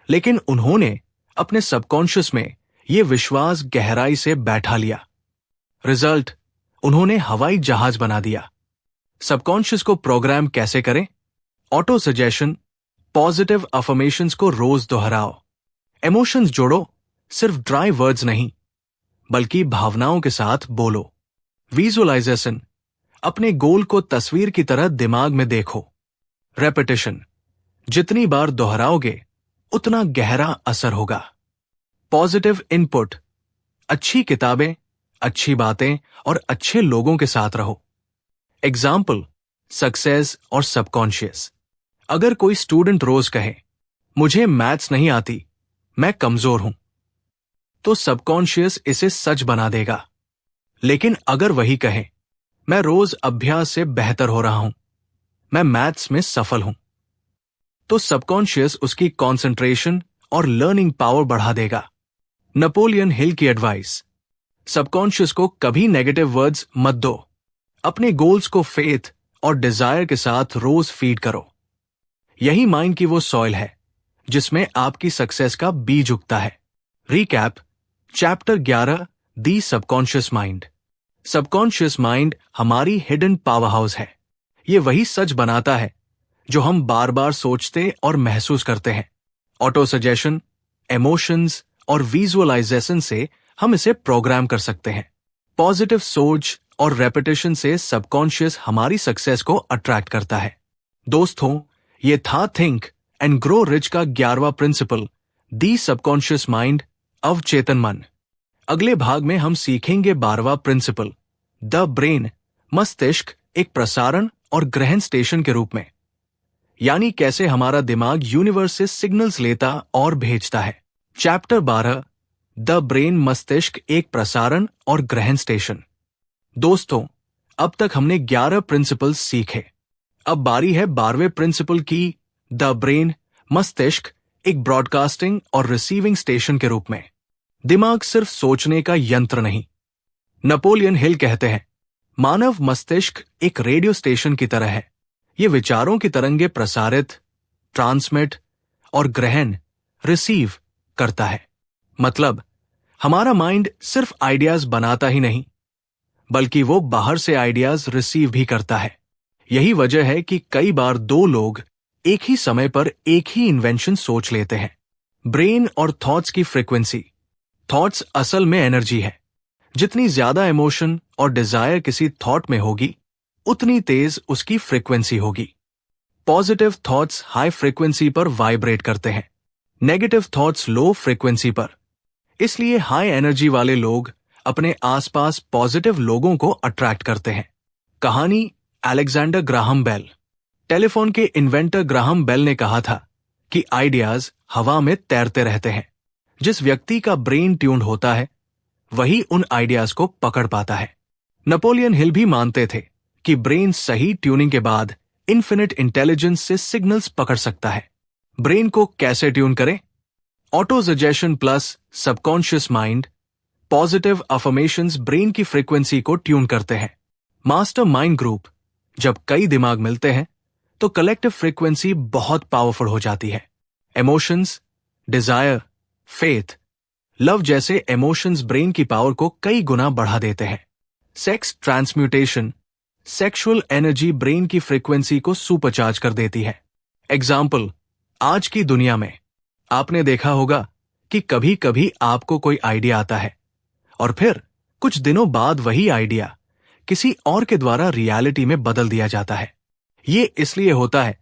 लेकिन उन्होंने अपने सबकॉन्शियस में ये विश्वास गहराई से बैठा लिया। रिजल्ट, उन्होंने हवाई जहाज बना दिया। सबकॉन्शियस को प्रोग्राम कैसे करें? ऑटो सजेशन, पॉजिटिव अफर्मेशंस को रोज दोहराओ, इमोशंस जोड़ो, सिर्फ ड्राई वर्ड्स नहीं, बल्कि भावनाओं के साथ बोलो। विजुअलाइजेशन, अपने गोल को तस्वीर की तरह दिमाग में देखो। रेपिटेशन, जितनी बार दोहराओगे उतना गहरा असर होगा। पॉजिटिव इनपुट, अच्छी किताबें, अच्छी बातें और अच्छे लोगों के साथ रहो। एग्जाम्पल, सक्सेस और सबकॉन्शियस। अगर कोई स्टूडेंट रोज कहे, मुझे मैथ्स नहीं आती, मैं कमजोर हूं, तो सबकॉन्शियस इसे सच बना देगा। लेकिन अगर वही कहे, मैं रोज अभ्यास से बेहतर हो रहा हूं, मैं मैथ्स में सफल हूं, तो सबकॉन्शियस उसकी कंसंट्रेशन और लर्निंग पावर बढ़ा देगा। नेपोलियन हिल की एडवाइस, सबकॉन्शियस को कभी नेगेटिव वर्ड्स मत दो। अपने गोल्स को फेथ और डिजायर के साथ रोज फीड करो। यही माइंड की वो सॉइल है जिसमें आपकी सक्सेस का बीज उगता है। रिकैप, चैप्टर 11, दी सबकॉन्शियस माइंड। सबकॉन्शियस माइंड हमारी हिडन पावर हाउस है। ये वही सच बनाता है जो हम बार बार सोचते और महसूस करते हैं। ऑटो सजेशन, इमोशंस और विजुअलाइजेशन से हम इसे प्रोग्राम कर सकते हैं। पॉजिटिव सोच और रेपिटेशन से सबकॉन्शियस हमारी सक्सेस को अट्रैक्ट करता है। दोस्तों, ये था थिंक एंड ग्रो रिच का 11वां प्रिंसिपल, दी सबकॉन्शियस माइंड, अवचेतन मन। अगले भाग में हम सीखेंगे 12वां प्रिंसिपल, द ब्रेन, मस्तिष्क एक प्रसारण और ग्रहण स्टेशन के रूप में। यानी कैसे हमारा दिमाग यूनिवर्स से सिग्नल्स लेता और भेजता है। चैप्टर 12, द ब्रेन, मस्तिष्क एक प्रसारण और ग्रहण स्टेशन। दोस्तों, अब तक हमने 11 प्रिंसिपल्स सीखे। अब बारी है 12वें प्रिंसिपल की, द ब्रेन, मस्तिष्क एक ब्रॉडकास्टिंग और रिसीविंग स्टेशन के रूप में। दिमाग सिर्फ सोचने का यंत्र नहीं। नेपोलियन हिल कहते हैं, मानव मस्तिष्क एक रेडियो स्टेशन की तरह है। ये विचारों की तरंगे प्रसारित, ट्रांसमिट और ग्रहण, रिसीव करता है। मतलब हमारा माइंड सिर्फ आइडियाज बनाता ही नहीं, बल्कि वो बाहर से आइडियाज रिसीव भी करता है। यही वजह है कि कई बार दो लोग एक ही समय पर एक ही इन्वेंशन सोच लेते हैं। ब्रेन और थॉट्स की फ्रीक्वेंसी। थॉट्स असल में एनर्जी है। जितनी ज्यादा इमोशन और डिजायर किसी थॉट में होगी, उतनी तेज उसकी फ्रीक्वेंसी होगी। पॉजिटिव थॉट्स हाई फ्रीक्वेंसी पर वाइब्रेट करते हैं, नेगेटिव थॉट्स लो फ्रीक्वेंसी पर। इसलिए हाई एनर्जी वाले लोग अपने आसपास पॉजिटिव लोगों को अट्रैक्ट करते हैं। कहानी अलेक्जेंडर ग्राहम बेल। टेलीफोन के इन्वेंटर ग्राहम बेल ने कहा था कि आइडियाज हवा में तैरते रहते हैं। जिस व्यक्ति का ब्रेन ट्यून्ड होता है, वही उन आइडियाज को पकड़ पाता है। नेपोलियन हिल भी मानते थे कि ब्रेन सही ट्यूनिंग के बाद इन्फिनिट इंटेलिजेंस से सिग्नल्स पकड़ सकता है। ब्रेन को कैसे ट्यून करें? Auto suggestion plus subconscious mind. Positive affirmations brain की फ्रीक्वेंसी को ट्यून करते हैं। Master mind group. जब कई दिमाग मिलते हैं तो कलेक्टिव फ्रीक्वेंसी बहुत पावरफुल हो जाती है। इमोशंस, डिजायर, फेथ, लव जैसे इमोशंस ब्रेन की पावर को कई गुना बढ़ा देते हैं। Sex transmutation. Sexual energy brain की फ्रीक्वेंसी को सुपरचार्ज कर देती है। एग्जाम्पल, आज की दुनिया में आपने देखा होगा कि कभी कभी आपको कोई आइडिया आता है और फिर कुछ दिनों बाद वही आइडिया किसी और के द्वारा रियलिटी में बदल दिया जाता है। ये इसलिए होता है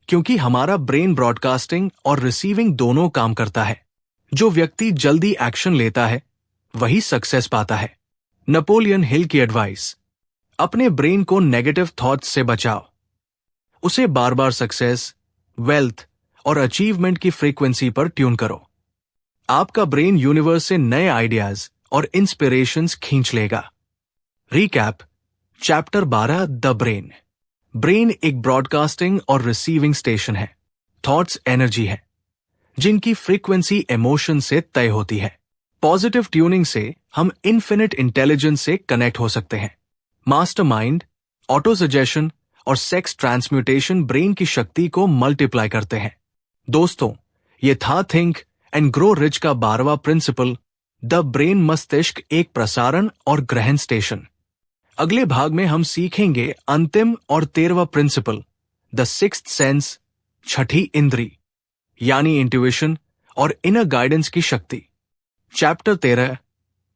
क्योंकि हमारा ब्रेन ब्रॉडकास्टिंग और रिसीविंग दोनों काम करता है। जो व्यक्ति जल्दी एक्शन लेता है वही सक्सेस पाता है। नेपोलियन हिल की एडवाइस। अपने ब्रेन को नेगेटिव थॉट्स से बचाओ। उसे बार बार सक्सेस, वेल्थ और अचीवमेंट की फ्रीक्वेंसी पर ट्यून करो। आपका ब्रेन यूनिवर्स से नए आइडियाज और इंस्पिरेशंस खींच लेगा। Recap. Chapter 12 the brain. Brain एक ब्रॉडकास्टिंग और रिसीविंग स्टेशन है। थॉट्स एनर्जी है जिनकी फ्रीक्वेंसी इमोशन से तय होती है। पॉजिटिव ट्यूनिंग से हम इन्फिनिट इंटेलिजेंस से कनेक्ट हो सकते हैं। मास्टरमाइंड, ऑटो सजेशन और सेक्स ट्रांसम्यूटेशन ब्रेन की शक्ति को मल्टीप्लाई करते हैं। दोस्तों, ये था थिंक एंड ग्रो रिच का 12वां प्रिंसिपल, द ब्रेन। मस्तिष्क एक प्रसारण और ग्रहण स्टेशन। अगले भाग में हम सीखेंगे अंतिम और 13वां प्रिंसिपल, द सिक्स्थ सेंस, छठी इंद्री, यानी इंट्यूशन और इनर गाइडेंस की शक्ति। चैप्टर 13,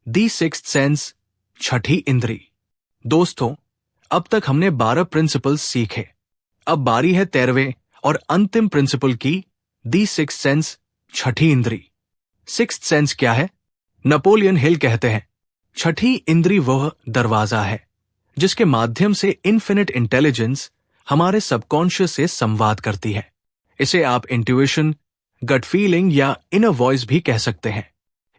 द सिक्स्थ सेंस, छठी इंद्री। दोस्तों, अब तक हमने 12 प्रिंसिपल्स सीखे। अब बारी है 13वें और अंतिम प्रिंसिपल की, द सिक्स्थ सेंस, छठी इंद्री। सिक्स्थ सेंस क्या है? नेपोलियन हिल कहते हैं, छठी इंद्री वह दरवाजा है जिसके माध्यम से इन्फिनिट इंटेलिजेंस हमारे सबकॉन्शियस से संवाद करती है। इसे आप इंट्यूशन, गट फीलिंग या इनर वॉइस भी कह सकते हैं।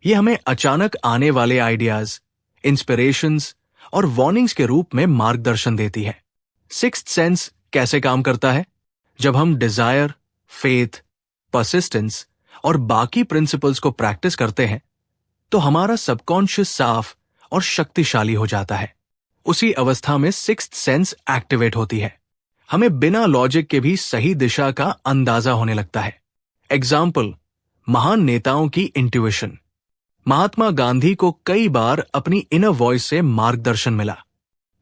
यह हमें अचानक आने वाले आइडियाज, इंस्पिरेशंस और वार्निंग्स के रूप में मार्गदर्शन देती है। सिक्स्थ सेंस कैसे काम करता है? जब हम डिजायर, फेथ, परसिस्टेंस और बाकी प्रिंसिपल्स को प्रैक्टिस करते हैं तो हमारा सबकॉन्शियस साफ और शक्तिशाली हो जाता है। उसी अवस्था में सिक्स्थ सेंस एक्टिवेट होती है। हमें बिना लॉजिक के भी सही दिशा का अंदाजा होने लगता है। एग्जाम्पल, महान नेताओं की इंट्यूशन। महात्मा गांधी को कई बार अपनी इनर वॉइस से मार्गदर्शन मिला।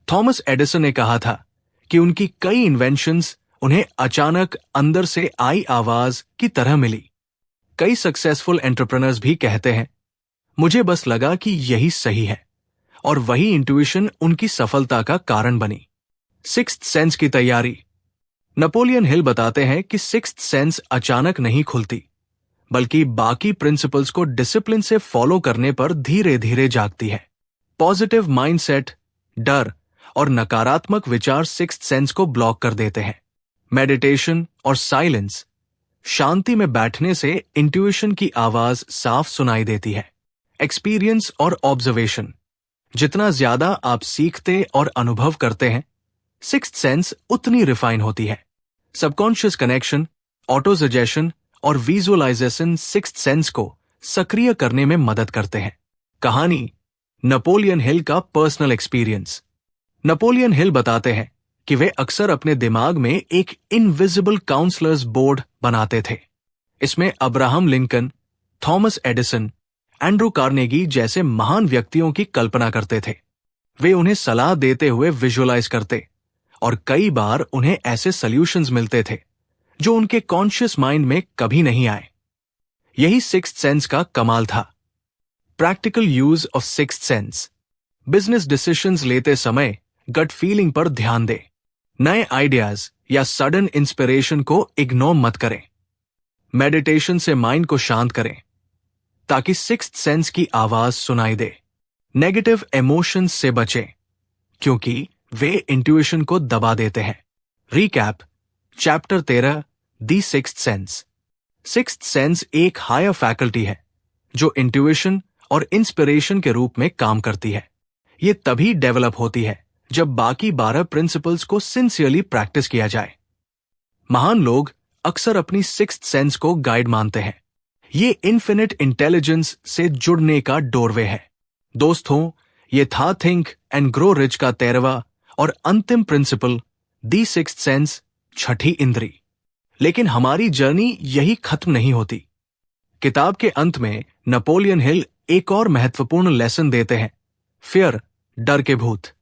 थॉमस एडिसन ने कहा था कि उनकी कई इन्वेंशंस उन्हें अचानक अंदर से आई आवाज की तरह मिली। कई सक्सेसफुल एंटरप्रेन्योर्स भी कहते हैं, मुझे बस लगा कि यही सही है, और वही इंट्यूशन उनकी सफलता का कारण बनी। सिक्स्थ सेंस की तैयारी। नेपोलियन हिल बताते हैं कि सिक्स्थ सेंस अचानक नहीं खुलती, बल्कि बाकी प्रिंसिपल्स को डिसिप्लिन से फॉलो करने पर धीरे धीरे जागती है। पॉजिटिव माइंडसेट, डर और नकारात्मक विचार सिक्स्थ सेंस को ब्लॉक कर देते हैं। मेडिटेशन और साइलेंस। शांति में बैठने से इंट्यूशन की आवाज साफ सुनाई देती है। एक्सपीरियंस और ऑब्जर्वेशन। जितना ज्यादा आप सीखते और अनुभव करते हैं, सिक्स्थ सेंस उतनी रिफाइन होती है। सबकॉन्शियस कनेक्शन, ऑटो सजेशन और विजुअलाइजेशन सिक्स्थ सेंस को सक्रिय करने में मदद करते हैं। कहानी नेपोलियन हिल का पर्सनल एक्सपीरियंस। नेपोलियन हिल बताते हैं कि वे अक्सर अपने दिमाग में एक इनविजिबल काउंसलर्स बोर्ड बनाते थे। इसमें Abraham Lincoln, Thomas Edison, Andrew Carnegie जैसे महान व्यक्तियों की कल्पना करते थे। वे उन्हें सलाह देते हुए विजुअलाइज करते और कई बार उन्हें ऐसे सॉल्यूशंस मिलते थे जो उनके कॉन्शियस माइंड में कभी नहीं आए। यही सिक्स्थ सेंस का कमाल था। Practical use of sixth sense. Business decisions लेते समय गट फीलिंग पर ध्यान दें। नए आइडियाज या सडन इंस्पिरेशन को इग्नोर मत करें। मेडिटेशन से माइंड को शांत करें ताकि सिक्स्थ सेंस की आवाज सुनाई दे। नेगेटिव इमोशंस से बचें क्योंकि वे इंट्यूशन को दबा देते हैं। रिकैप, चैप्टर 13, दी सिक्स्थ सेंस। सिक्स्थ सेंस एक हायर फैकल्टी है जो इंट्यूशन और इंस्पिरेशन के रूप में काम करती है। ये तभी डेवलप होती है जब बाकी 12 प्रिंसिपल्स को सिंसियरली प्रैक्टिस किया जाए। महान लोग अक्सर अपनी सिक्स्थ सेंस को गाइड मानते हैं। ये इन्फिनिट इंटेलिजेंस से जुड़ने का डोरवे है। दोस्तों, ये था थिंक एंड ग्रो रिच का 13वां और अंतिम प्रिंसिपल, दी सिक्स्थ सेंस, छठी इंद्री। लेकिन हमारी जर्नी यही खत्म नहीं होती। किताब के अंत में नेपोलियन हिल एक और महत्वपूर्ण लेसन देते हैं, फियर, डर के भूत।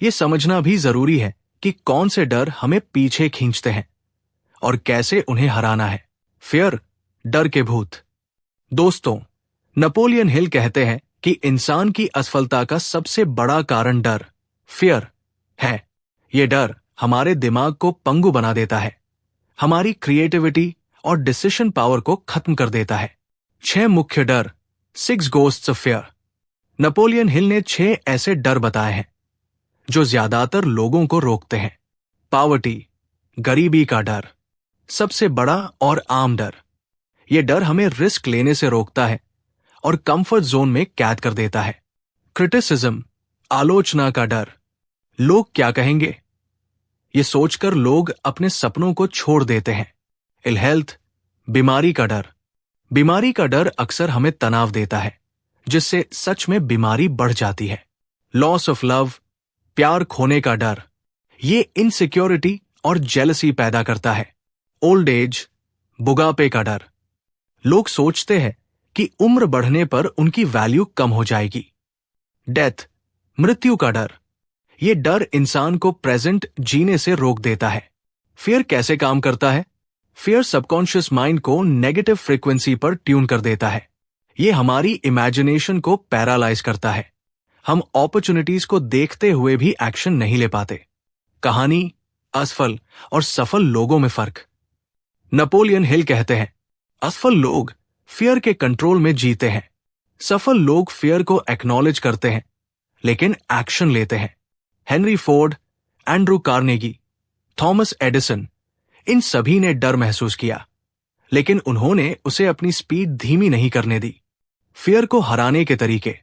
ये समझना भी जरूरी है कि कौन से डर हमें पीछे खींचते हैं और कैसे उन्हें हराना है। फियर, डर के भूत। दोस्तों, नेपोलियन हिल कहते हैं कि इंसान की असफलता का सबसे बड़ा कारण डर, फियर, है। ये डर हमारे दिमाग को पंगु बना देता है, हमारी क्रिएटिविटी और डिसीजन पावर को खत्म कर देता है। 6 मुख्य डर, 6 ghosts of fear. Napoleon Hill ने 6 ऐसे डर बताए हैं जो ज्यादातर लोगों को रोकते हैं। पॉवर्टी, गरीबी का डर, सबसे बड़ा और आम डर। यह डर हमें रिस्क लेने से रोकता है और कंफर्ट जोन में कैद कर देता है। क्रिटिसिज्म, आलोचना का डर, लोग क्या कहेंगे, ये सोचकर लोग अपने सपनों को छोड़ देते हैं। इल हेल्थ, बीमारी का डर। बीमारी का डर अक्सर हमें तनाव देता है जिससे सच में बीमारी बढ़ जाती है। लॉस ऑफ लव, प्यार खोने का डर। ये इनसिक्योरिटी और जेलसी पैदा करता है। ओल्ड एज, बुढ़ापे का डर। लोग सोचते हैं कि उम्र बढ़ने पर उनकी वैल्यू कम हो जाएगी। डेथ, मृत्यु का डर। ये डर इंसान को प्रेजेंट जीने से रोक देता है। फियर कैसे काम करता है? फियर सबकॉन्शियस माइंड को नेगेटिव फ्रीक्वेंसी पर ट्यून कर देता है। ये हमारी इमेजिनेशन को पैरालाइज करता है। हम अपॉर्चुनिटीज को देखते हुए भी एक्शन नहीं ले पाते। कहानी, असफल और सफल लोगों में फर्क। नेपोलियन हिल कहते हैं, असफल लोग फियर के कंट्रोल में जीते हैं। सफल लोग फियर को एक्नॉलेज करते हैं लेकिन एक्शन लेते हैं। Henry Ford, Andrew Carnegie, Thomas Edison, इन सभी ने डर महसूस किया लेकिन उन्होंने उसे अपनी स्पीड धीमी नहीं करने दी। फियर को हराने के तरीके।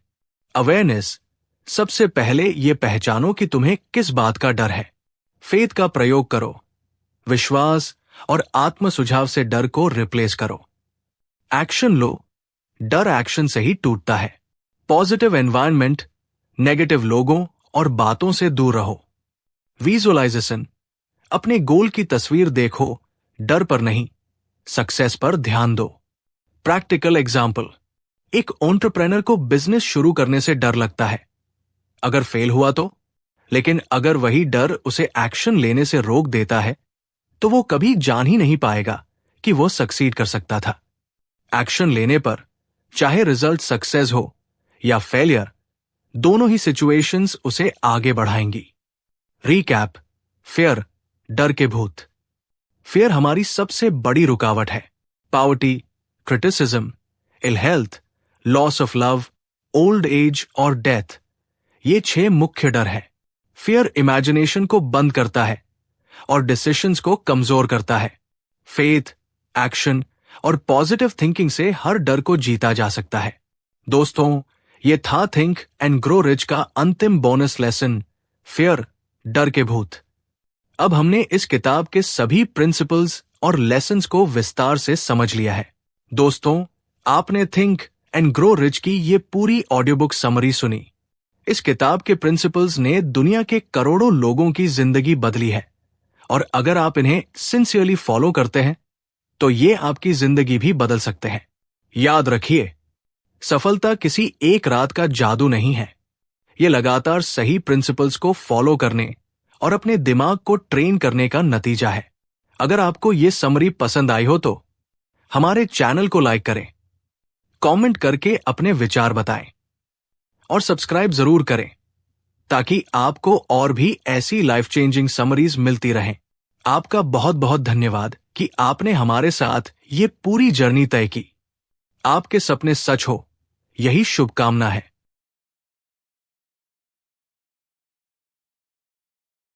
अवेयरनेस, सबसे पहले यह पहचानो कि तुम्हें किस बात का डर है। फेथ का प्रयोग करो। विश्वास और आत्म सुझाव से डर को रिप्लेस करो। एक्शन लो, डर एक्शन से ही टूटता है। पॉजिटिव एनवायरनमेंट, नेगेटिव लोगों और बातों से दूर रहो। विजुअलाइजेशन, अपने गोल की तस्वीर देखो, डर पर नहीं, सक्सेस पर ध्यान दो। प्रैक्टिकल एग्जाम्पल, एक एंटरप्रेन्योर को बिजनेस शुरू करने से डर लगता है। अगर फेल हुआ तो? लेकिन अगर वही डर उसे एक्शन लेने से रोक देता है तो वो कभी जान ही नहीं पाएगा कि वो सक्सीड कर सकता था। एक्शन लेने पर चाहे रिजल्ट सक्सेस हो या फेलियर, दोनों ही सिचुएशंस उसे आगे बढ़ाएंगी। रिकैप, फियर, डर के भूत। फियर हमारी सबसे बड़ी रुकावट है। Poverty, criticism, ill health, loss of love, old age और डेथ, ये 6 मुख्य डर हैं। फियर इमेजिनेशन को बंद करता है और डिसीजंस को कमजोर करता है। फेथ, एक्शन और पॉजिटिव थिंकिंग से हर डर को जीता जा सकता है। दोस्तों, ये था थिंक एंड ग्रो रिच का अंतिम बोनस लेसन, फियर, डर के भूत। अब हमने इस किताब के सभी प्रिंसिपल्स और लेसन्स को विस्तार से समझ लिया है। दोस्तों, आपने थिंक एंड ग्रो रिच की ये पूरी ऑडियो बुक समरी सुनी। इस किताब के प्रिंसिपल्स ने दुनिया के करोड़ों लोगों की जिंदगी बदली है और अगर आप इन्हें सिंसियरली फॉलो करते हैं तो ये आपकी जिंदगी भी बदल सकते हैं। याद रखिए, सफलता किसी एक रात का जादू नहीं है। ये लगातार सही प्रिंसिपल्स को फॉलो करने और अपने दिमाग को ट्रेन करने का नतीजा है। अगर आपको ये समरी पसंद आई हो तो हमारे चैनल को लाइक करें, कमेंट करके अपने विचार बताएं और सब्सक्राइब जरूर करें ताकि आपको और भी ऐसी लाइफ चेंजिंग समरीज मिलती रहें। आपका बहुत बहुत धन्यवाद कि आपने हमारे साथ ये पूरी जर्नी तय की। आपके सपने सच हो, यही शुभकामना है।